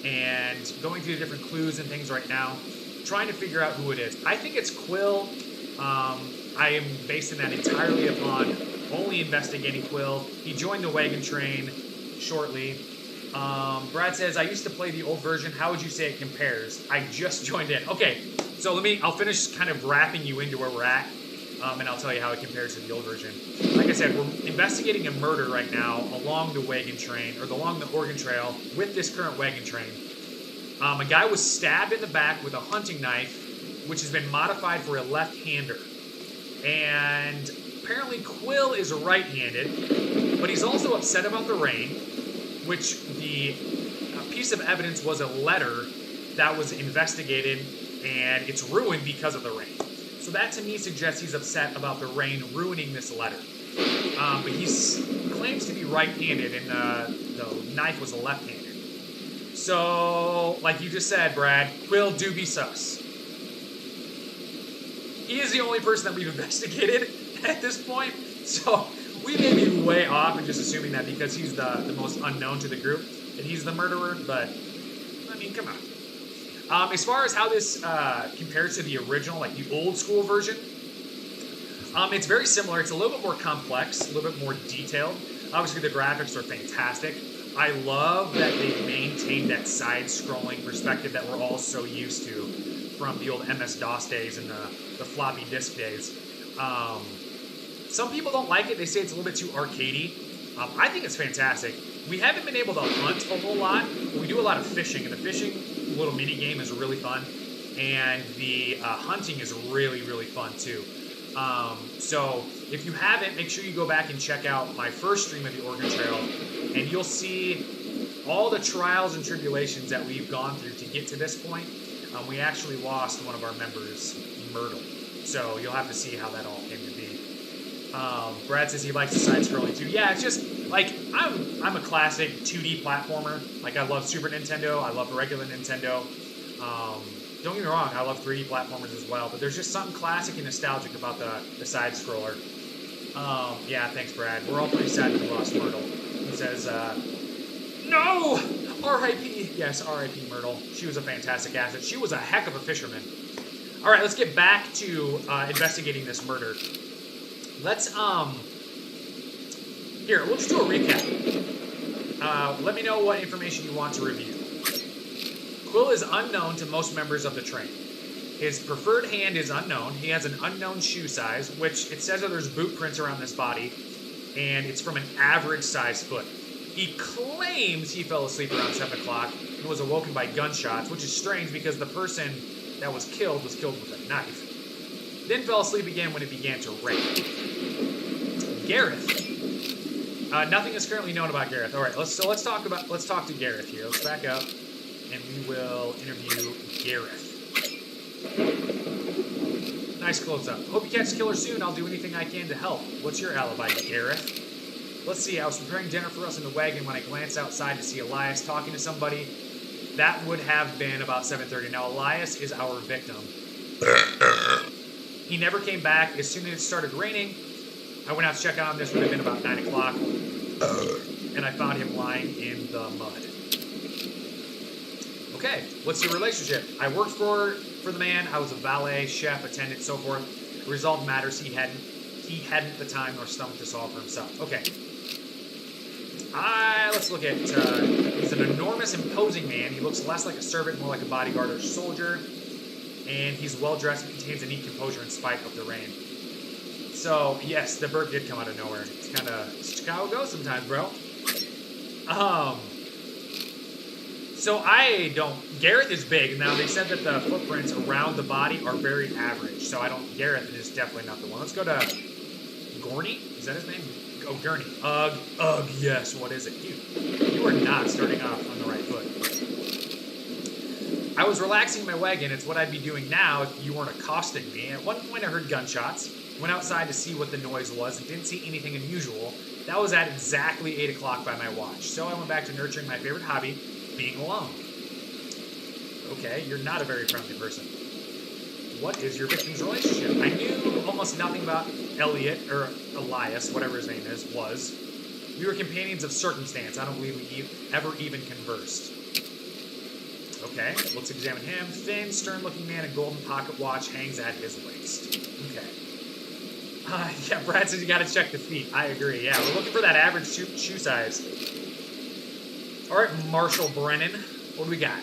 And going through the different clues and things right now, trying to figure out who it is. I think it's Quill. I am basing that entirely upon only investigating Quill. He joined the wagon train shortly. Brad says, I used to play the old version. How would you say it compares? I just joined in. Okay, so I'll finish kind of wrapping you into where we're at, and I'll tell you how it compares to the old version. Like I said, we're investigating a murder right now along the wagon train, or along the Oregon Trail with this current wagon train. A guy was stabbed in the back with a hunting knife, which has been modified for a left-hander. And apparently Quill is right-handed, but he's also upset about the rain, which the piece of evidence was a letter that was investigated, and it's ruined because of the rain. So that to me suggests he's upset about the rain ruining this letter. But he claims to be right-handed, and the knife was a left-handed. So, like you just said, Brad, Quill do be sus. He is the only person that we've investigated at this point, so we may be way off in just assuming that because he's the most unknown to the group, that he's the murderer, but, I mean, come on. As far as how this compares to the original, like the old school version, it's very similar. It's a little bit more complex, a little bit more detailed. Obviously, the graphics are fantastic. I love that they maintained that side-scrolling perspective that we're all so used to from the old MS-DOS days and the floppy disk days. Some people don't like it. They say it's a little bit too arcadey. I think it's fantastic. We haven't been able to hunt a whole lot, but we do a lot of fishing, and the fishing little mini game is really fun, and the hunting is really, really fun too. So if you haven't, make sure you go back and check out my first stream of the Oregon Trail, and you'll see all the trials and tribulations that we've gone through to get to this point. We actually lost one of our members, Myrtle, so you'll have to see how that all came to be. Brad says he likes the side-scrolling too. Yeah, it's just, like, I'm a classic 2D platformer. Like, I love Super Nintendo, I love regular Nintendo. Don't get me wrong, I love 3D platformers as well, but there's just something classic and nostalgic about the side-scroller. Yeah, thanks, Brad. We're all pretty sad that we lost Myrtle. He says, no! R.I.P. Yes, R.I.P. Myrtle. She was a fantastic asset. She was a heck of a fisherman. All right, let's get back to investigating this murder. Let's, here, we'll just do a recap. Let me know what information you want to review. Quill is unknown to most members of the train. His preferred hand is unknown. He has an unknown shoe size, which it says that there's boot prints around this body, and it's from an average size foot. He claims he fell asleep around 7 o'clock and was awoken by gunshots, which is strange because the person that was killed with a knife. Then fell asleep again when it began to rain. Gareth. Nothing is currently known about Gareth. All right, let's talk to Gareth here. Let's back up, and we will interview Gareth. Nice close-up. Hope you catch the killer soon. I'll do anything I can to help. What's your alibi, Gareth? Let's see. I was preparing dinner for us in the wagon when I glanced outside to see Elias talking to somebody. That would have been about 7:30. Now, Elias is our victim. He never came back. As soon as it started raining, I went out to check on him. This would have been about 9 o'clock. And I found him lying in the mud. Okay, what's your relationship? I worked for the man. I was a valet, chef, attendant, so forth. The result of matters, he hadn't the time nor stomach to solve for himself. Okay. Let's look at, he's an enormous, imposing man. He looks less like a servant, more like a bodyguard or soldier. And he's well-dressed and contains a neat composure in spite of the rain. So, yes, the burp did come out of nowhere. It's kind of how it goes sometimes, bro. So Gareth is big. Now, they said that the footprints around the body are very average. So Gareth is definitely not the one. Let's go to Gorney. Is that his name? Oh, Gurney. Ugh, yes, what is it? Dude, you are not starting off on the right foot. I was relaxing my wagon. It's what I'd be doing now if you weren't accosting me. At one point, I heard gunshots. Went outside to see what the noise was and didn't see anything unusual. That was at exactly 8 o'clock by my watch. So I went back to nurturing my favorite hobby, being alone. Okay, you're not a very friendly person. What is your victim's relationship? I knew almost nothing about Elliot, or Elias, whatever his name was. We were companions of circumstance. I don't believe we ever even conversed. Okay, let's examine him. Thin, stern-looking man, a golden pocket watch hangs at his waist. Okay. Yeah, Brad says you got to check the feet. I agree. Yeah, we're looking for that average shoe size. All right, Marshall Brennan, what do we got?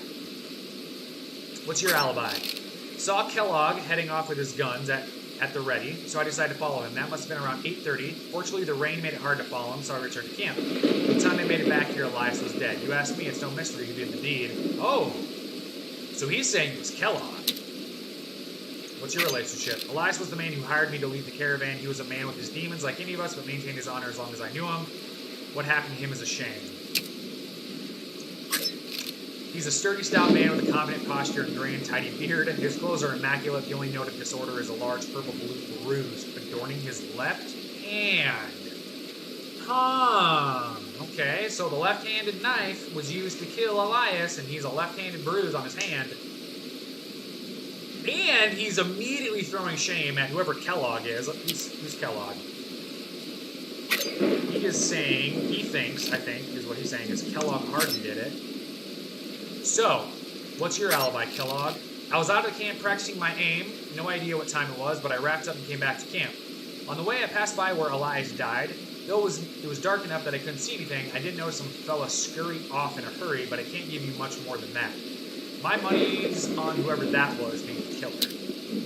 What's your alibi? Saw Kellogg heading off with his guns at the ready, so I decided to follow him. That must have been around 8:30. Fortunately, the rain made it hard to follow him, so I returned to camp. By the time I made it back here, Elias was dead. You asked me, it's no mystery who did the deed. Oh, so he's saying it was Kellogg. What's your relationship? Elias was the man who hired me to lead the caravan. He was a man with his demons like any of us, but maintained his honor as long as I knew him. What happened to him is a shame. He's a sturdy, stout man with a confident posture and gray and tidy beard. His clothes are immaculate. The only note of disorder is a large purple-blue bruise adorning his left hand. Okay, so the left-handed knife was used to kill Elias, and he's a left-handed bruise on his hand. And he's immediately throwing shame at whoever Kellogg is. Who's Kellogg? He is saying, he thinks, I think, is what he's saying, is Kellogg Hardin did it. So, what's your alibi, Kellogg? I was out of the camp practicing my aim. No idea what time it was, but I wrapped up and came back to camp. On the way, I passed by where Elias died. Though it was dark enough that I couldn't see anything, I did notice some fella scurry off in a hurry, but I can't give you much more than that. My money's on whoever that was being the killer.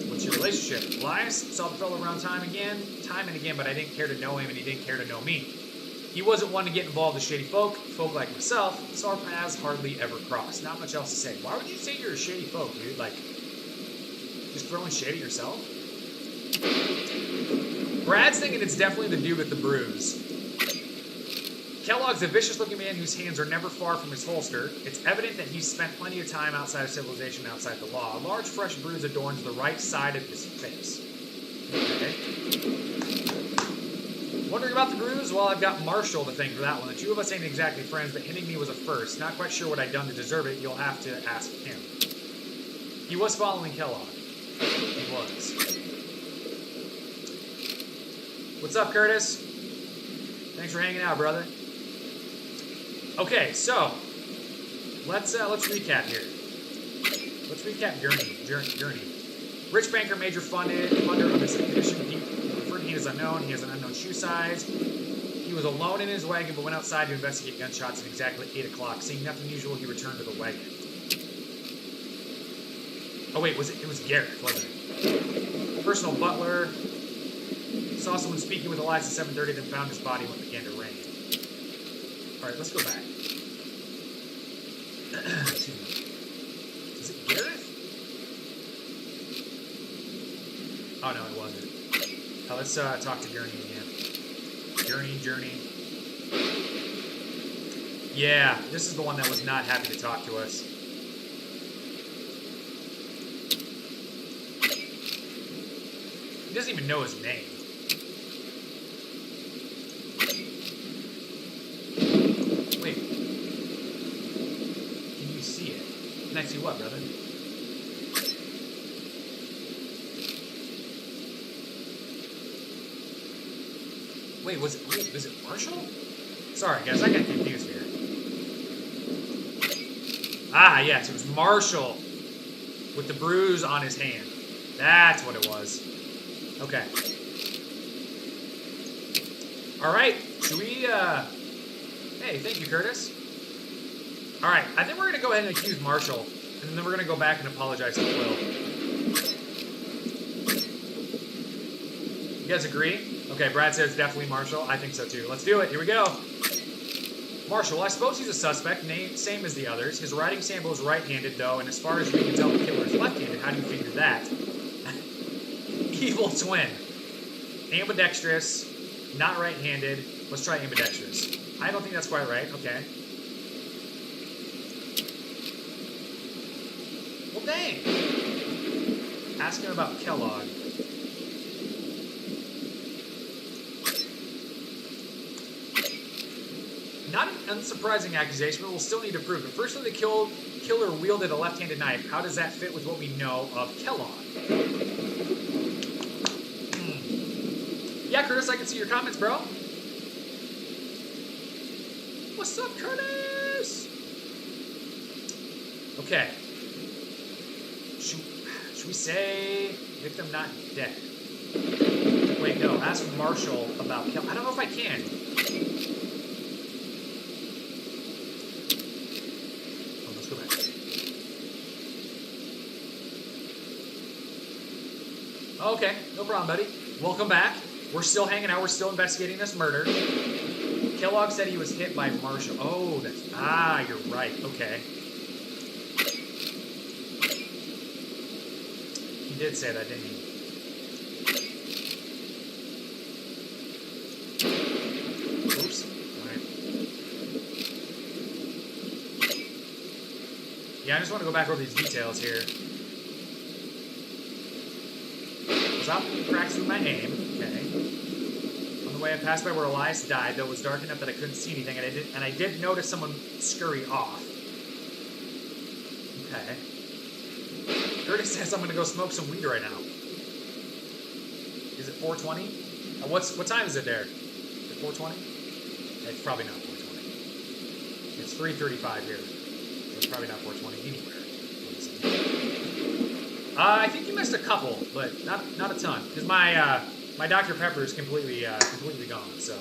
What's your relationship? Elias saw the fellow around time and again, but I didn't care to know him and he didn't care to know me. He wasn't one to get involved with shady folk like myself, so our paths hardly ever crossed. Not much else to say. Why would you say you're a shady folk, dude? Like, just throwing shade at yourself? Brad's thinking it's definitely the dude with the bruise. Kellogg's a vicious-looking man whose hands are never far from his holster. It's evident that he's spent plenty of time outside of civilization, outside the law. A large, fresh bruise adorns the right side of his face. Okay. Wondering about the bruise? Well, I've got Marshall to thank for that one. The two of us ain't exactly friends, but hitting me was a first. Not quite sure what I'd done to deserve it. You'll have to ask him. He was following Kellogg. He was. What's up, Curtis? Thanks for hanging out, brother. Okay, so let's recap here. Let's recap Journey. Rich banker, major funder of this expedition. He is unknown. He has an unknown shoe size. He was alone in his wagon, but went outside to investigate gunshots at exactly 8 o'clock. Seeing nothing unusual, he returned to the wagon. Oh wait, it was Gareth, wasn't it? Personal butler. Saw someone speaking with Elias at 7:30, then found his body when it began to rain. Alright, let's go back. Is it Gareth? Oh no, it wasn't. Let's talk to Journey again. Journey. Yeah, this is the one that was not happy to talk to us. He doesn't even know his name. Wait. Can you see it? Can I see what, brother? Wait, was it Marshall? Sorry, guys, I got confused here. Ah, yes, it was Marshall with the bruise on his hand. That's what it was. Okay. All right, should we, Hey, thank you, Curtis. All right, I think we're going to go ahead and accuse Marshall, and then we're going to go back and apologize to Quill. You guys agree? Okay, Brad says definitely Marshall. I think so too. Let's do it. Here we go. Marshall, I suppose he's a suspect, same as the others. His writing sample is right-handed, though, and as far as we can tell, the killer is left-handed. How do you figure that? Evil twin. Ambidextrous, not right-handed. Let's try ambidextrous. I don't think that's quite right. Okay. Well, dang. Ask him about Kellogg. Not an unsurprising accusation, but we'll still need to prove it. Firstly, the killer wielded a left-handed knife. How does that fit with what we know of Kellogg? Yeah, Curtis, I can see your comments, bro. What's up, Curtis? Okay. Should we say victim not dead? Wait, no. Ask Marshall about Kel. I don't know if I can. Oh, let's go back. Okay, no problem, buddy. Welcome back. We're still hanging out. We're still investigating this murder. Kellogg said he was hit by Marshall. Oh, that's... Ah, you're right. Okay. He did say that, didn't he? Oops. Alright. Yeah, I just want to go back over these details here. Was out practicing my aim. Okay. On the way I passed by where Elias died, though it was dark enough that I couldn't see anything, and I did notice someone scurry off. Okay. Curtis says I'm gonna go smoke some weed right now. Is it 4:20? What time is it there? Is it 4:20? It's probably not 4:20. It's 3:35 here. So it's probably not 4:20 anywhere. I think you missed a couple, but not a ton, because my Dr. Pepper is completely gone. So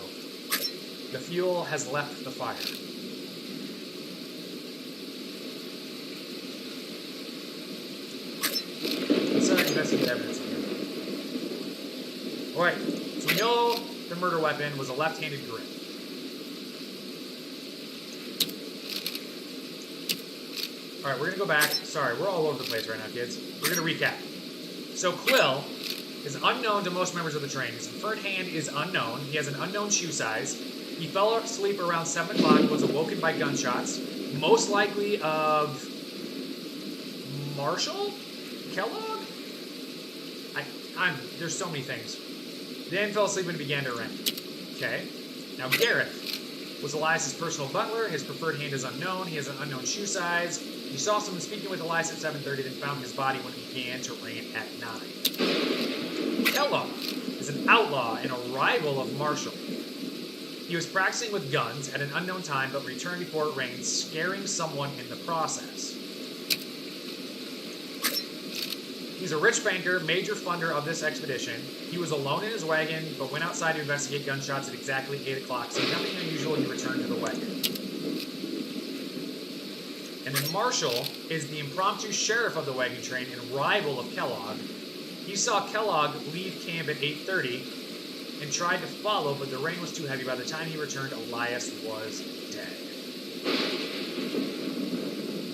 the fuel has left the fire. Let's investigate evidence again. All right, so we know the murder weapon was a left-handed grip. All right, we're going to go back. Sorry, we're all over the place right now, kids. We're going to recap. So Quill is unknown to most members of the train. His preferred hand is unknown. He has an unknown shoe size. He fell asleep around 7 o'clock and was awoken by gunshots, most likely of Marshall? Kellogg? There's so many things. Then fell asleep and began to rant. Okay. Now Gareth was Elias's personal butler. His preferred hand is unknown. He has an unknown shoe size. He saw someone speaking with Elias at 7:30, then found his body when he began to rant at 9. Kellogg is an outlaw and a rival of Marshall. He was practicing with guns at an unknown time, but returned before it rained, scaring someone in the process. He's a rich banker, major funder of this expedition. He was alone in his wagon, but went outside to investigate gunshots at exactly 8 o'clock. Seeing nothing unusual, he returned to the wagon. And then Marshall is the impromptu sheriff of the wagon train and rival of Kellogg. He saw Kellogg leave camp at 8:30 and tried to follow, but the rain was too heavy. By the time he returned, Elias was dead.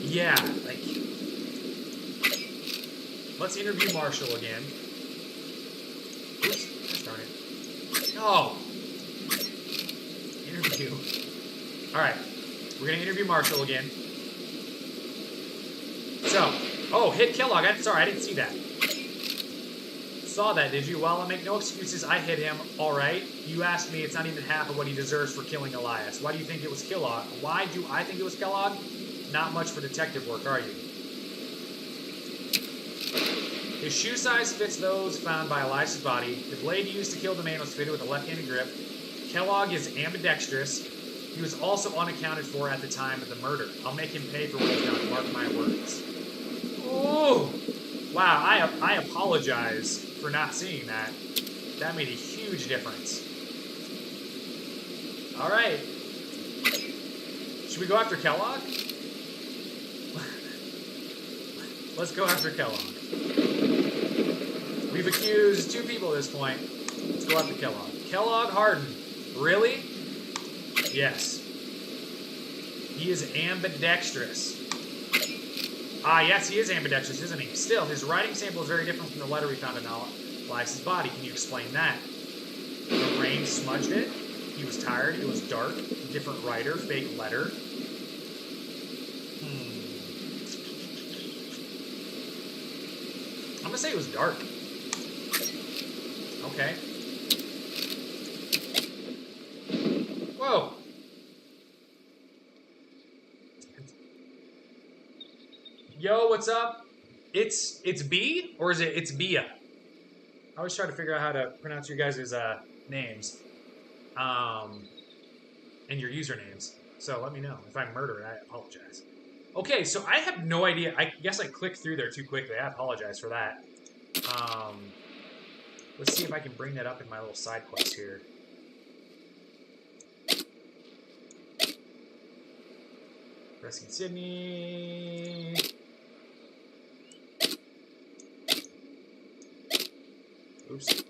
Yeah, like... Let's interview Marshall again. Oops, darn it. No! Interview. Alright, we're going to interview Marshall again. So, oh, hit Kellogg. Sorry, I didn't see that. Saw that, did you? Well, I'll make no excuses. I hit him. Alright. You asked me, it's not even half of what he deserves for killing Elias. Why do you think it was Kellogg? Why do I think it was Kellogg? Not much for detective work, are you? His shoe size fits those found by Elias' body. The blade used to kill the man was fitted with a left-handed grip. Kellogg is ambidextrous. He was also unaccounted for at the time of the murder. I'll make him pay for what he's done. Mark my words. Oh! Wow, I apologize for not seeing that. That made a huge difference. Alright. Should we go after Kellogg? Let's go after Kellogg. We've accused 2 people at this point. Let's go after Kellogg. Kellogg Hardin. Really? Yes. He is ambidextrous. Ah, yes, he is ambidextrous, isn't he? Still, his writing sample is very different from the letter we found in Elias' body. Can you explain that? The rain smudged it. He was tired. It was dark. Different writer. Fake letter. I'm gonna say it was dark. Okay. Whoa. Yo, what's up? It's B, or is it's Bia? I always try to figure out how to pronounce your guys' names. And your usernames. So let me know. If I murder it, I apologize. Okay, so I have no idea. I guess I clicked through there too quickly. I apologize for that. Let's see if I can bring that up in my little side quest here. Rescued Sydney. Oops.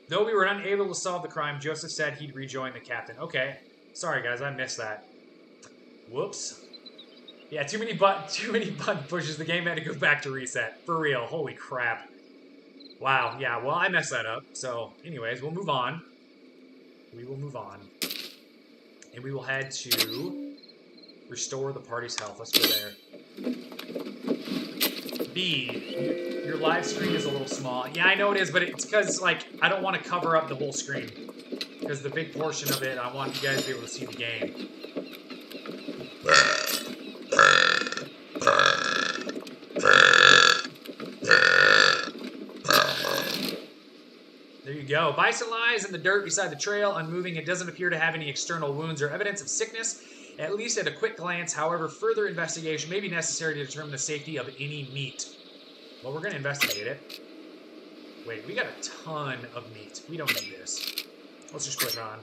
Though we were unable to solve the crime, Joseph said he'd rejoin the captain. Okay. Sorry, guys. I missed that. Whoops. Yeah, too many button pushes. The game had to go back to reset. For real. Holy crap. Wow. Yeah, well, I messed that up. So, anyways, we'll move on. We will move on. And we will head to restore the party's health. Let's go there. B, your live screen is a little small. Yeah, I know it is, but it's because, like, I don't want to cover up the whole screen. Because the big portion of it, I want you guys to be able to see the game. There you go. Bison lies in the dirt beside the trail, unmoving. It doesn't appear to have any external wounds or evidence of sickness, at least at a quick glance. However, further investigation may be necessary to determine the safety of any meat. Well, we're going to investigate it. Wait, we got a ton of meat. We don't need this. Let's just click on.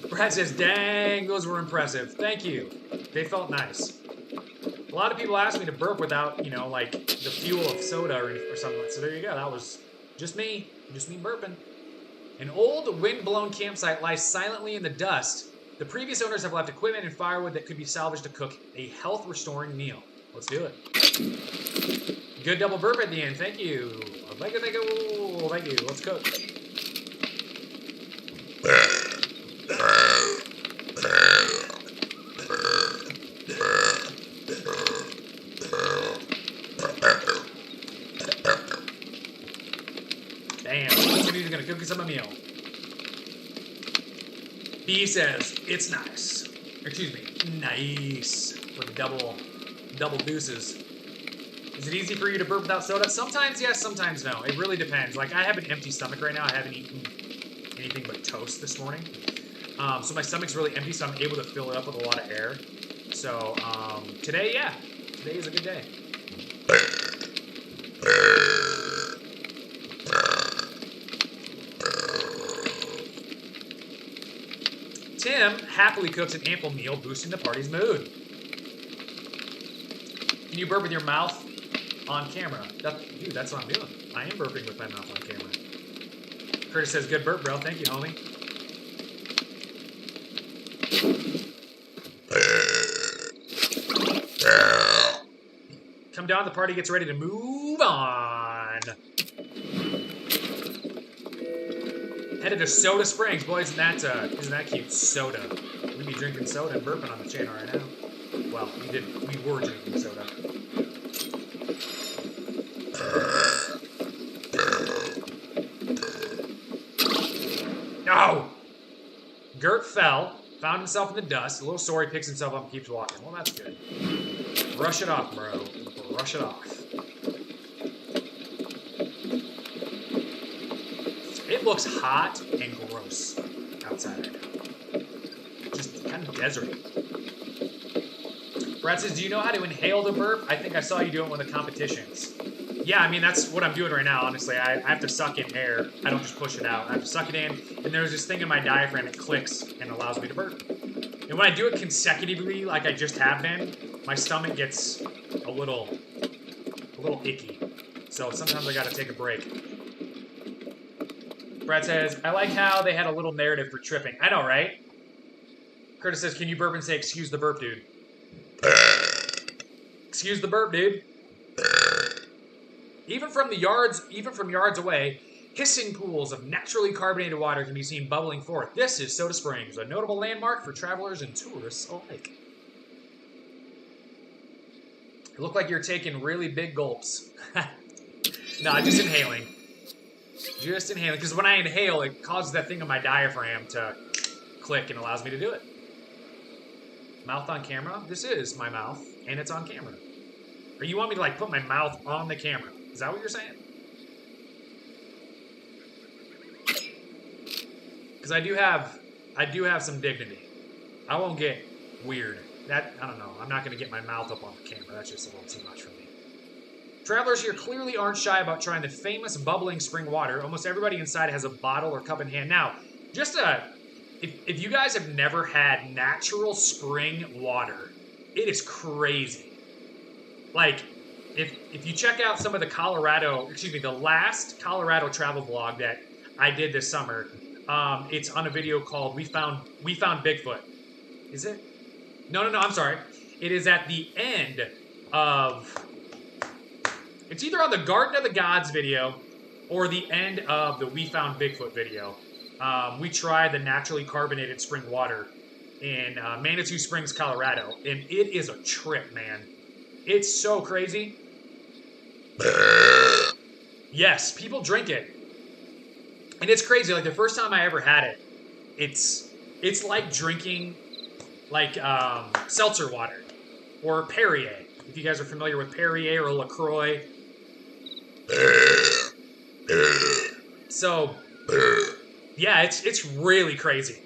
Brad says, dang, those were impressive. Thank you. They felt nice. A lot of people ask me to burp without, you know, like the fuel of soda or something. So there you go. That was just me burping. An old wind-blown campsite lies silently in the dust. The previous owners have left equipment and firewood that could be salvaged to cook a health-restoring meal. Let's do it. Good double burp at the end. Thank you. Thank you. Thank you. Let's cook. Damn, somebody's gonna cook us up a meal. B says, it's nice. Excuse me, nice. For the double deuces. Is it easy for you to burp without soda? Sometimes yes, sometimes no. It really depends. Like, I have an empty stomach right now. I haven't eaten anything but toast this morning. So my stomach's really empty, so I'm able to fill it up with a lot of air. So, today, yeah. Today is a good day. Tim happily cooks an ample meal, boosting the party's mood. Can you burp with your mouth on camera? Dude, that's what I'm doing. I am burping with my mouth on camera. Curtis says, good burp, bro. Thank you, homie. Come down, the party gets ready to move on. Headed to Soda Springs. Boy, isn't that cute? Soda. We'd be drinking soda and burping on the channel right now. Well, we were drinking soda. No! Gert fell, found himself in the dust. A little sore, he picks himself up and keeps walking. Well, that's good. Brush it off, bro. Brush it off. It looks hot and gross outside right now. Just kind of desert. Brad says, do you know how to inhale the burp? I think I saw you do it in one of the competitions. Yeah, I mean, that's what I'm doing right now, honestly. I have to suck in air. I don't just push it out. I have to suck it in, and there's this thing in my diaphragm that clicks and allows me to burp. And when I do it consecutively, like I just have been, my stomach gets a little icky. So sometimes I gotta take a break. Brad says, I like how they had a little narrative for tripping. I know, right? Curtis says, can you burp and say, excuse the burp, dude? Excuse the burp, dude. Even from yards away, hissing pools of naturally carbonated water can be seen bubbling forth. This is Soda Springs, a notable landmark for travelers and tourists alike. You look like you're taking really big gulps. No, just inhaling. Just inhaling, because when I inhale, it causes that thing on my diaphragm to click and allows me to do it. Mouth on camera? This is my mouth, and it's on camera. Or you want me to, like, put my mouth on the camera? Is that what you're saying? Because I do have some dignity. I won't get Weird. That, I don't know. I'm not going to get my mouth up on the camera. That's just a little too much for me. Travelers here clearly aren't shy about trying the famous bubbling spring water. Almost everybody inside has a bottle or cup in hand. Now, just if you guys have never had natural spring water, it is crazy. Like, if you check out some of the last Colorado travel vlog that I did this summer, it's on a video called We Found Bigfoot. Is it? No, I'm sorry. It is at the end of... It's either on the Garden of the Gods video or the end of the We Found Bigfoot video. We tried the naturally carbonated spring water in Manitou Springs, Colorado, and it is a trip, man. It's so crazy. Yes, people drink it. And it's crazy. Like, the first time I ever had it, it's like drinking, like, seltzer water or Perrier. If you guys are familiar with Perrier or LaCroix. So, yeah, it's really crazy.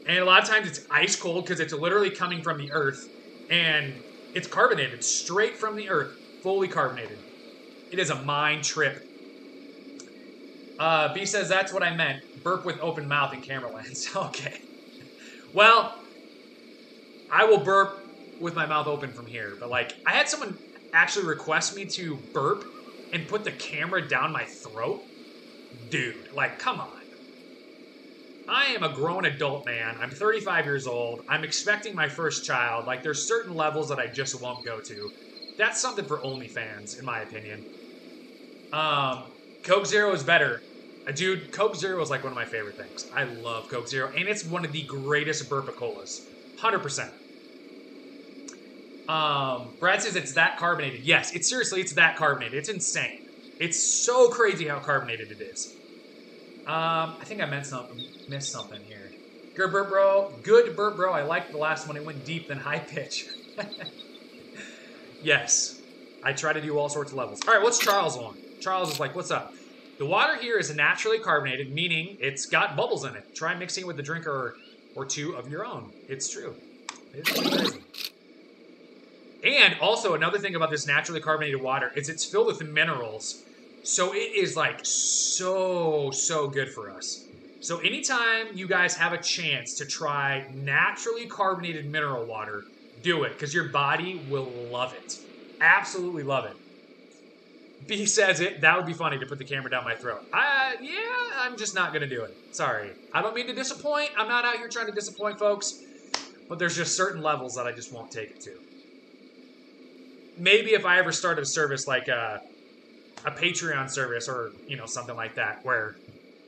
And a lot of times it's ice cold because it's literally coming from the earth. And it's carbonated, straight from the earth, fully carbonated. It is a mind trip. B says, that's what I meant. Burp with open mouth and camera lens. Okay. Well, I will burp with my mouth open from here. But, like, I had someone actually request me to burp and put the camera down my throat. Dude, like, come on. I am a grown adult man. I'm 35 years old. I'm expecting my first child. Like, there's certain levels that I just won't go to. That's something for OnlyFans, in my opinion. Coke Zero is better. Dude, Coke Zero is like one of my favorite things. I love Coke Zero, and it's one of the greatest burp-o-colas. 100%. Brad says it's that carbonated. Yes, it's that carbonated. It's insane. It's so crazy how carbonated it is. I think I missed something here. Good burp, bro. Good burp, bro. I liked the last one. It went deep, then high pitch. Yes. I try to do all sorts of levels. All right, what's Charles on? Charles is like, what's up? The water here is naturally carbonated, meaning it's got bubbles in it. Try mixing it with a drink or two of your own. It's true. It's crazy. And also, another thing about this naturally carbonated water is it's filled with minerals. So it is, like, so good for us. So anytime you guys have a chance to try naturally carbonated mineral water, do it, because your body will love it. Absolutely love it. B says it. That would be funny to put the camera down my throat. Yeah, I'm just not going to do it. Sorry. I don't mean to disappoint. I'm not out here trying to disappoint folks. But there's just certain levels that I just won't take it to. Maybe if I ever started a service like a Patreon service or, you know, something like that where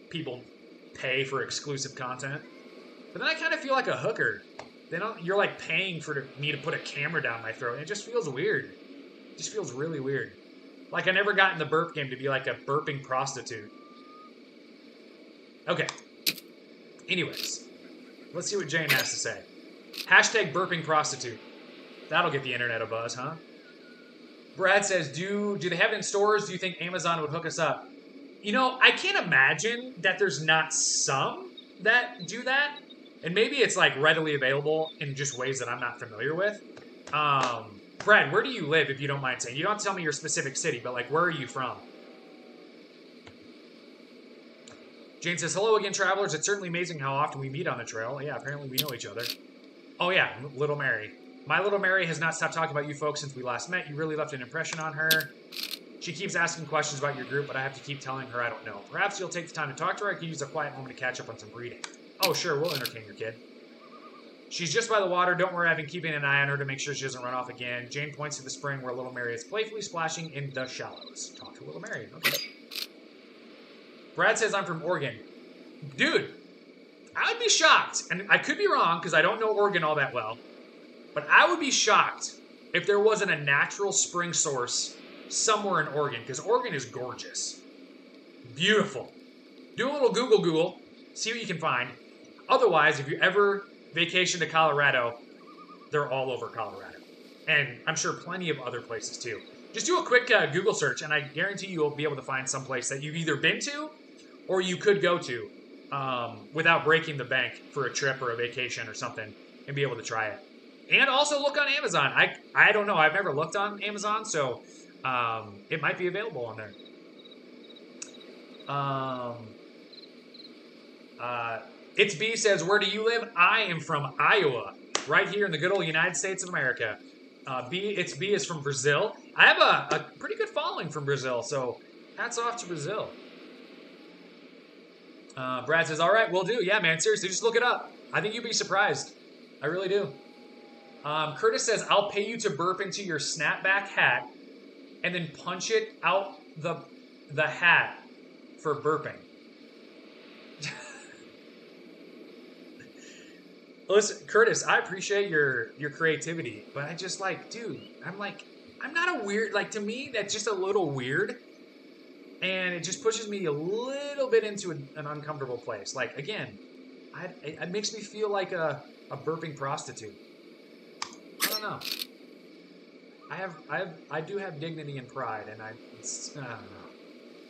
people pay for exclusive content. But then I kind of feel like a hooker. Then you're like paying for me to put a camera down my throat. And it just feels weird. It just feels really weird. Like I never got in the burp game to be like a burping prostitute. Okay. Anyways. Let's see what Jane has to say. Hashtag burping prostitute. That'll get the internet a buzz, huh? Brad says, do they have it in stores? Do you think Amazon would hook us up? You know, I can't imagine that there's not some that do that. And maybe it's like readily available in just ways that I'm not familiar with. Brad, where do you live, if you don't mind saying? You don't have to tell me your specific city, but like, where are you from? Jane says, hello again, travelers. It's certainly amazing how often we meet on the trail. Yeah, apparently we know each other. Oh yeah, Little Mary. My Little Mary has not stopped talking about you folks since we last met. You really left an impression on her. She keeps asking questions about your group, but I have to keep telling her I don't know. Perhaps you'll take the time to talk to her. I could use a quiet moment to catch up on some breeding. Oh, sure, we'll entertain your kid. She's just by the water. Don't worry, I've been keeping an eye on her to make sure she doesn't run off again. Jane points to the spring where Little Mary is playfully splashing in the shallows. Talk to Little Mary. Okay. Brad says I'm from Oregon. Dude, I would be shocked, and I could be wrong because I don't know Oregon all that well, but I would be shocked if there wasn't a natural spring source somewhere in Oregon, because Oregon is gorgeous. Beautiful. Do a little Google, see what you can find. Otherwise, if you ever vacation to Colorado, they're all over Colorado. And I'm sure plenty of other places too. Just do a quick Google search, and I guarantee you'll be able to find some place that you've either been to or you could go to without breaking the bank for a trip or a vacation or something. and be able to try it. And also look on Amazon. I don't know. I've never looked on Amazon, so it might be available on there. It's B says, where do you live? I am from Iowa, right here in the good old United States of America. It's B is from Brazil. I have a pretty good following from Brazil, so hats off to Brazil. Brad says, all right, will do. Yeah, man, seriously, just look it up. I think you'd be surprised. I really do. Curtis says, I'll pay you to burp into your snapback hat and then punch it out the hat for burping. Listen, Curtis, I appreciate your creativity, but I just like, dude, I'm not a weird, like, to me, that's just a little weird, and it just pushes me a little bit into an uncomfortable place. Like, again, it makes me feel like a burping prostitute. I don't know. I do have dignity and pride, and I don't know.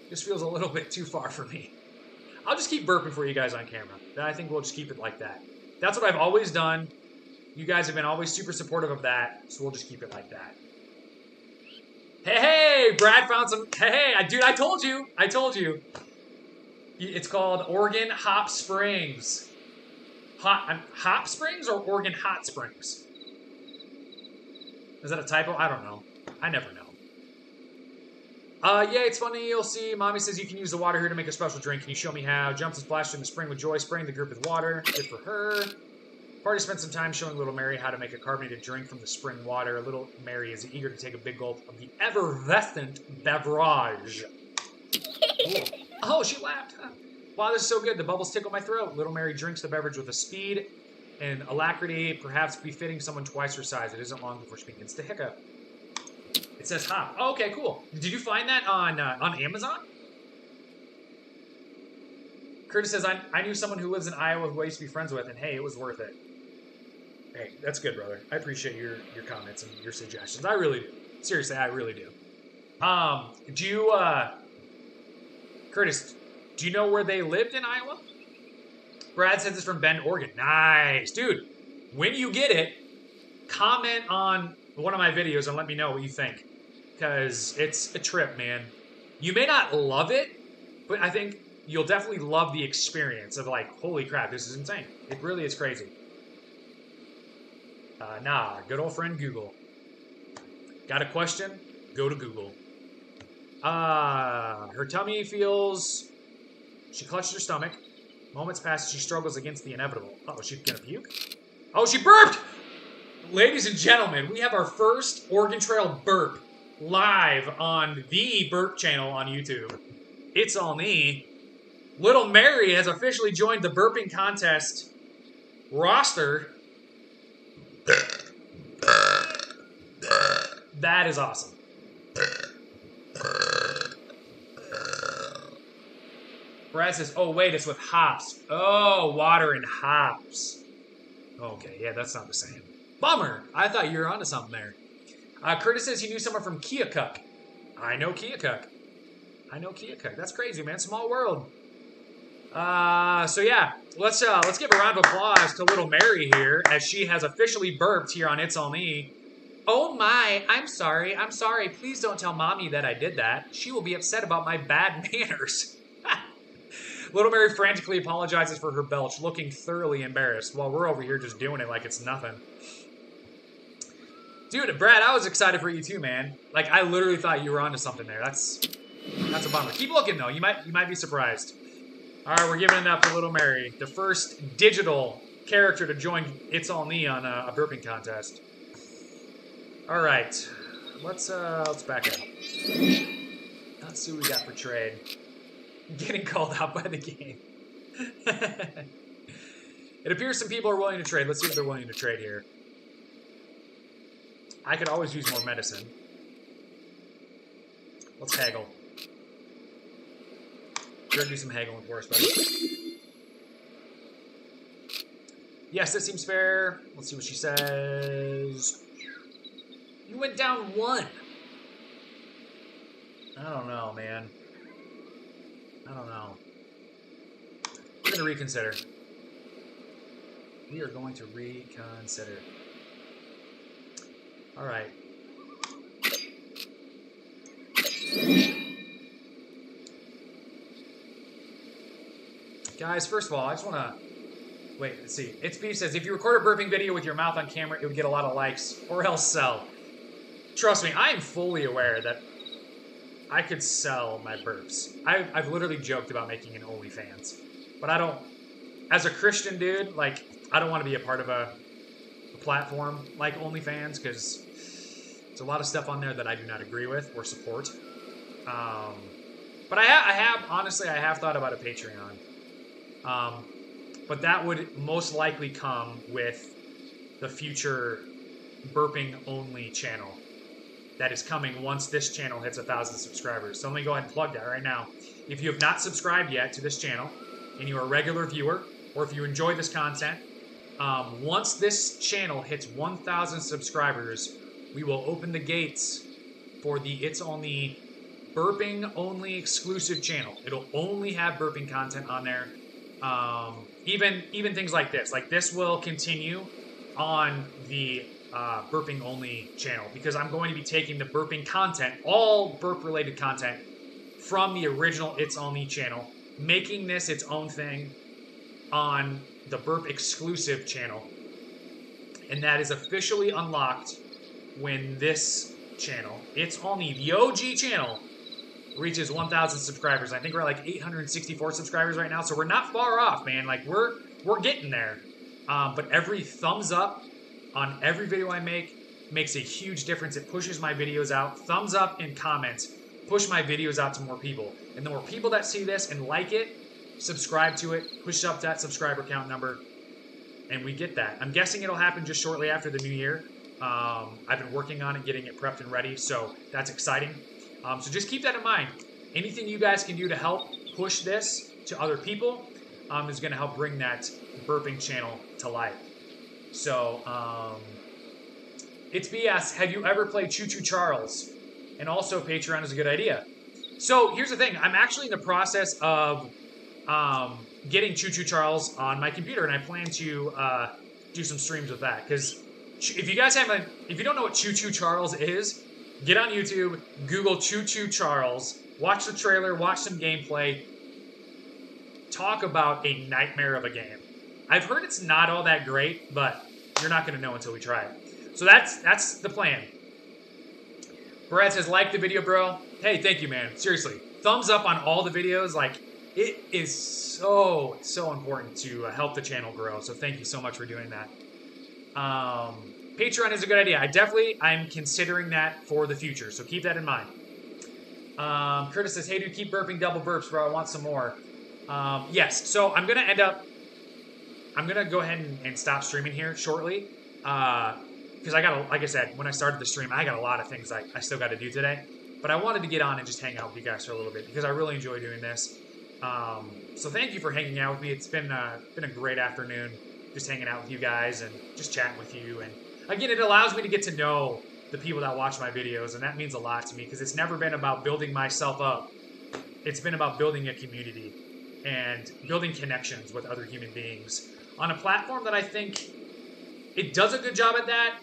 Just feels a little bit too far for me. I'll just keep burping for you guys on camera. I think we'll just keep it like that. That's what I've always done. You guys have been always super supportive of that, so we'll just keep it like that. Hey, Brad found some. Hey, dude, I told you. It's called Oregon Hop Springs. Hop Springs or Oregon Hot Springs? Is that a typo? I don't know. I never know. Yeah, it's funny. You'll see. Mommy says you can use the water here to make a special drink. Can you show me how? Jumps and splashed in the spring with joy, spraying the group with water. Good for her. Party spent some time showing little Mary how to make a carbonated drink from the spring water. Little Mary is eager to take a big gulp of the effervescent beverage. Oh, she laughed. Wow, this is so good. The bubbles tickle my throat. Little Mary drinks the beverage with a speed and alacrity, perhaps befitting someone twice her size. It isn't long before she begins to hiccup. It says hop. Oh, okay, cool. Did you find that on Amazon? Curtis says, I knew someone who lives in Iowa who I used to be friends with, and hey, it was worth it. Hey, that's good, brother. I appreciate your comments and your suggestions. I really do. Seriously, I really do. Curtis, do you know where they lived in Iowa? Brad says it's from Bend, Oregon. Nice. Dude, when you get it, comment on one of my videos and let me know what you think. Because it's a trip, man. You may not love it, but I think you'll definitely love the experience of like, holy crap, this is insane. It really is crazy. Good old friend Google. Got a question? Go to Google. Her tummy feels... She clutches her stomach. Moments pass as she struggles against the inevitable. Uh-oh, she's gonna puke? Oh, she burped! Ladies and gentlemen, we have our first Oregon Trail burp live on the Burp channel on YouTube. It's all me. Little Mary has officially joined the burping contest roster. That is awesome. Brad says, oh, wait, it's with hops. Oh, water and hops. Okay, yeah, that's not the same. Bummer. I thought you were onto something there. Curtis says he knew someone from Keokuk. I know Keokuk. That's crazy, man. Small world. So yeah, let's give a round of applause to little Mary here as she has officially burped here on It's All Me. Oh my, I'm sorry. Please don't tell mommy that I did that. She will be upset about my bad manners. Little Mary frantically apologizes for her belch, looking thoroughly embarrassed, while we're over here just doing it like it's nothing. Dude, Brad, I was excited for you too, man. Like, I literally thought you were onto something there. That's a bummer. Keep looking, though. You might be surprised. All right, we're giving it up to Little Mary, the first digital character to join It's All Me on a burping contest. All right, let's back up. Let's see what we got for trade. Getting called out by the game. It appears some people are willing to trade. Let's see what they're willing to trade here. I could always use more medicine. Let's haggle. We're gonna do some haggling for us, buddy. Yes, that seems fair. Let's see what she says. You went down 1. I don't know, man. I don't know. I'm gonna reconsider. We are going to reconsider. All right. Guys, first of all, I just want to... Wait, let's see. It's Beef says, if you record a burping video with your mouth on camera, it would get a lot of likes, or else sell. Trust me, I am fully aware that I could sell my burps. I've literally joked about making an OnlyFans. But I don't... As a Christian dude, like, I don't want to be a part of a platform like OnlyFans, because there's a lot of stuff on there that I do not agree with or support. But I have, honestly, I have thought about a Patreon. But that would most likely come with the future burping only channel that is coming once this channel hits 1,000 subscribers. So let me go ahead and plug that right now. If you have not subscribed yet to this channel and you're a regular viewer, or if you enjoy this content, once this channel hits 1,000 subscribers, we will open the gates for the It's Only burping only exclusive channel. It'll only have burping content on there. Even things like this. Like this will continue on the burping only channel, because I'm going to be taking the burping content, all burp related content, from the original It's Only channel, making this its own thing on the burp exclusive channel. And that is officially unlocked when this channel, It's Only, the OG channel, reaches 1,000 subscribers. I think we're at like 864 subscribers right now, so we're not far off, man. Like we're getting there. But every thumbs up on every video I make makes a huge difference. It pushes my videos out. Thumbs up and comments push my videos out to more people. And the more people that see this and like it, subscribe to it, push up that subscriber count number, and we get that. I'm guessing it'll happen just shortly after the new year. I've been working on it, getting it prepped and ready, so that's exciting. So just keep that in mind. Anything you guys can do to help push this to other people is going to help bring that burping channel to life. So, it's BS. Have you ever played Choo Choo Charles? And also, Patreon is a good idea. So here's the thing. I'm actually in the process of getting Choo Choo Charles on my computer, and I plan to do some streams with that. Because if you guys if you don't know what Choo Choo Charles is, get on YouTube, Google Choo Choo Charles, watch the trailer, watch some gameplay, talk about a nightmare of a game. I've heard it's not all that great, but you're not going to know until we try it. So that's the plan. Brad says, like the video, bro. Hey, thank you, man. Seriously. Thumbs up on all the videos. Like, it is so important to help the channel grow. So thank you so much for doing that. Patreon is a good idea. I'm considering that for the future, so keep that in mind. Curtis says, hey, dude, keep burping double burps, bro. I want some more. Yes, so I'm going to go ahead and stop streaming here shortly, because like I said, when I started the stream, I got a lot of things I still got to do today, but I wanted to get on and just hang out with you guys for a little bit, because I really enjoy doing this. So thank you for hanging out with me. It's been a great afternoon, just hanging out with you guys and just chatting with you. And again, it allows me to get to know the people that watch my videos, and that means a lot to me, because it's never been about building myself up. It's been about building a community and building connections with other human beings on a platform that I think it does a good job at that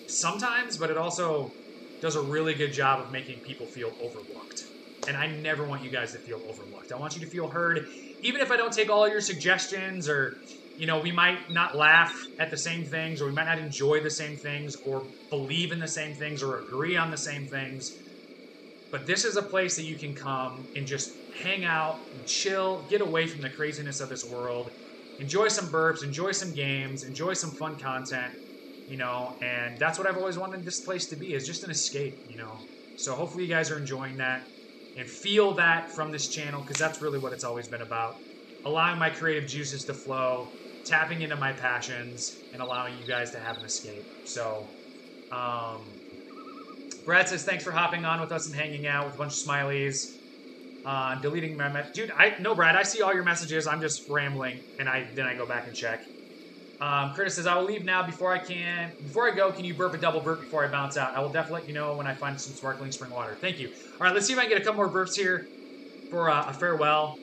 sometimes, but it also does a really good job of making people feel overlooked. And I never want you guys to feel overlooked. I want you to feel heard, even if I don't take all your suggestions, or we might not laugh at the same things, or we might not enjoy the same things, or believe in the same things, or agree on the same things. But this is a place that you can come and just hang out and chill, get away from the craziness of this world, enjoy some burps, enjoy some games, enjoy some fun content, and that's what I've always wanted this place to be, is just an escape, So hopefully you guys are enjoying that and feel that from this channel, because that's really what it's always been about. Allowing my creative juices to flow, tapping into my passions, and allowing you guys to have an escape. So, Brad says, thanks for hopping on with us and hanging out with a bunch of smileys. Deleting my message. Dude, no, Brad, I see all your messages. I'm just rambling, and then I go back and check. Curtis says, I will leave now. Before I go, can you burp a double burp before I bounce out? I will definitely let you know when I find some sparkling spring water. Thank you. All right, let's see if I can get a couple more burps here for a farewell.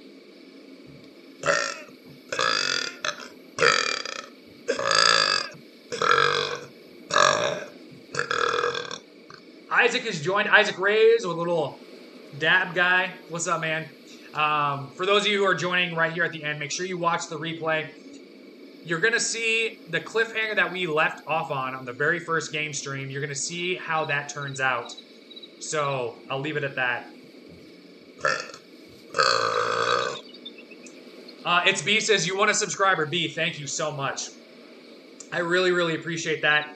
Isaac has joined. Isaac Reyes, a little dab guy. What's up, man? For those of you who are joining right here at the end, make sure you watch the replay. You're going to see the cliffhanger that we left off on the very first game stream. You're going to see how that turns out. So, I'll leave it at that. It's B says, you want a subscriber. B, thank you so much. I really, really appreciate that.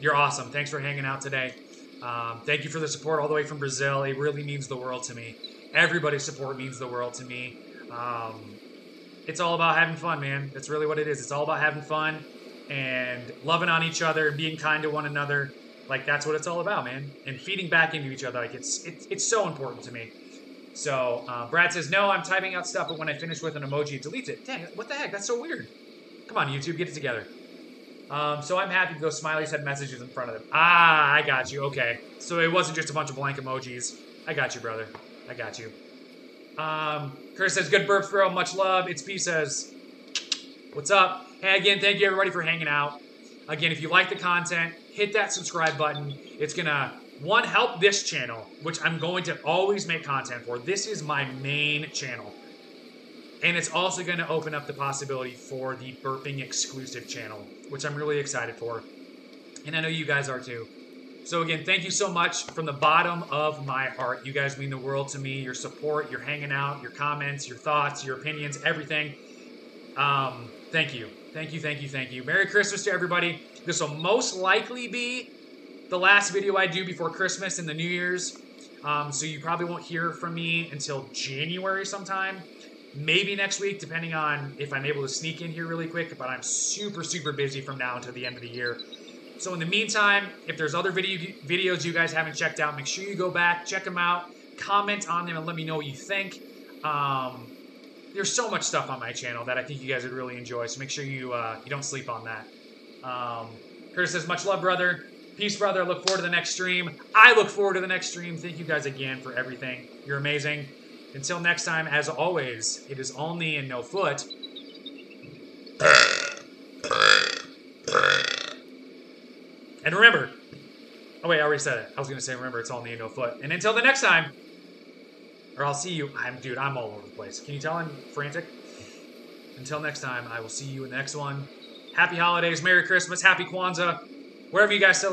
You're awesome. Thanks for hanging out today. Thank you for the support all the way from Brazil. It really means the world to me. Everybody's support means the world to me. It's all about having fun, man. That's really what it is. It's all about having fun and loving on each other and being kind to one another. Like, that's what it's all about, man. And feeding back into each other. Like, it's so important to me. So, Brad says, no, I'm typing out stuff, but when I finish with an emoji, it deletes it. Dang, what the heck? That's so weird. Come on, YouTube, get it together. So I'm happy those smileys had messages in front of them. Ah, I got you. Okay. So it wasn't just a bunch of blank emojis. I got you, brother. I got you. Chris says, good burps, bro. Much love. It's P says, what's up? Hey, again, thank you, everybody, for hanging out. Again, if you like the content, hit that subscribe button. It's going to, one, help this channel, which I'm going to always make content for. This is my main channel. And it's also going to open up the possibility for the burping exclusive channel, which I'm really excited for. And I know you guys are too. So again, thank you so much from the bottom of my heart. You guys mean the world to me. Your support, your hanging out, your comments, your thoughts, your opinions, everything. Thank you. Thank you, thank you, thank you. Merry Christmas to everybody. This will most likely be the last video I do before Christmas and the New Year's. So you probably won't hear from me until January sometime. Maybe next week, depending on if I'm able to sneak in here really quick, but I'm super, super busy from now until the end of the year. So in the meantime, if there's other videos you guys haven't checked out, make sure you go back, check them out, comment on them, and let me know what you think. There's so much stuff on my channel that I think you guys would really enjoy, so make sure you don't sleep on that. Curtis says, much love, brother. Peace, brother. I look forward to the next stream. I look forward to the next stream. Thank you guys again for everything. You're amazing. Until next time, as always, it is only in no foot. And remember, oh wait, I already said it. I was going to say, remember, it's only in no foot. And until the next time, or I'll see you. Dude, I'm all over the place. Can you tell I'm frantic? Until next time, I will see you in the next one. Happy holidays, Merry Christmas, Happy Kwanzaa, wherever you guys celebrate.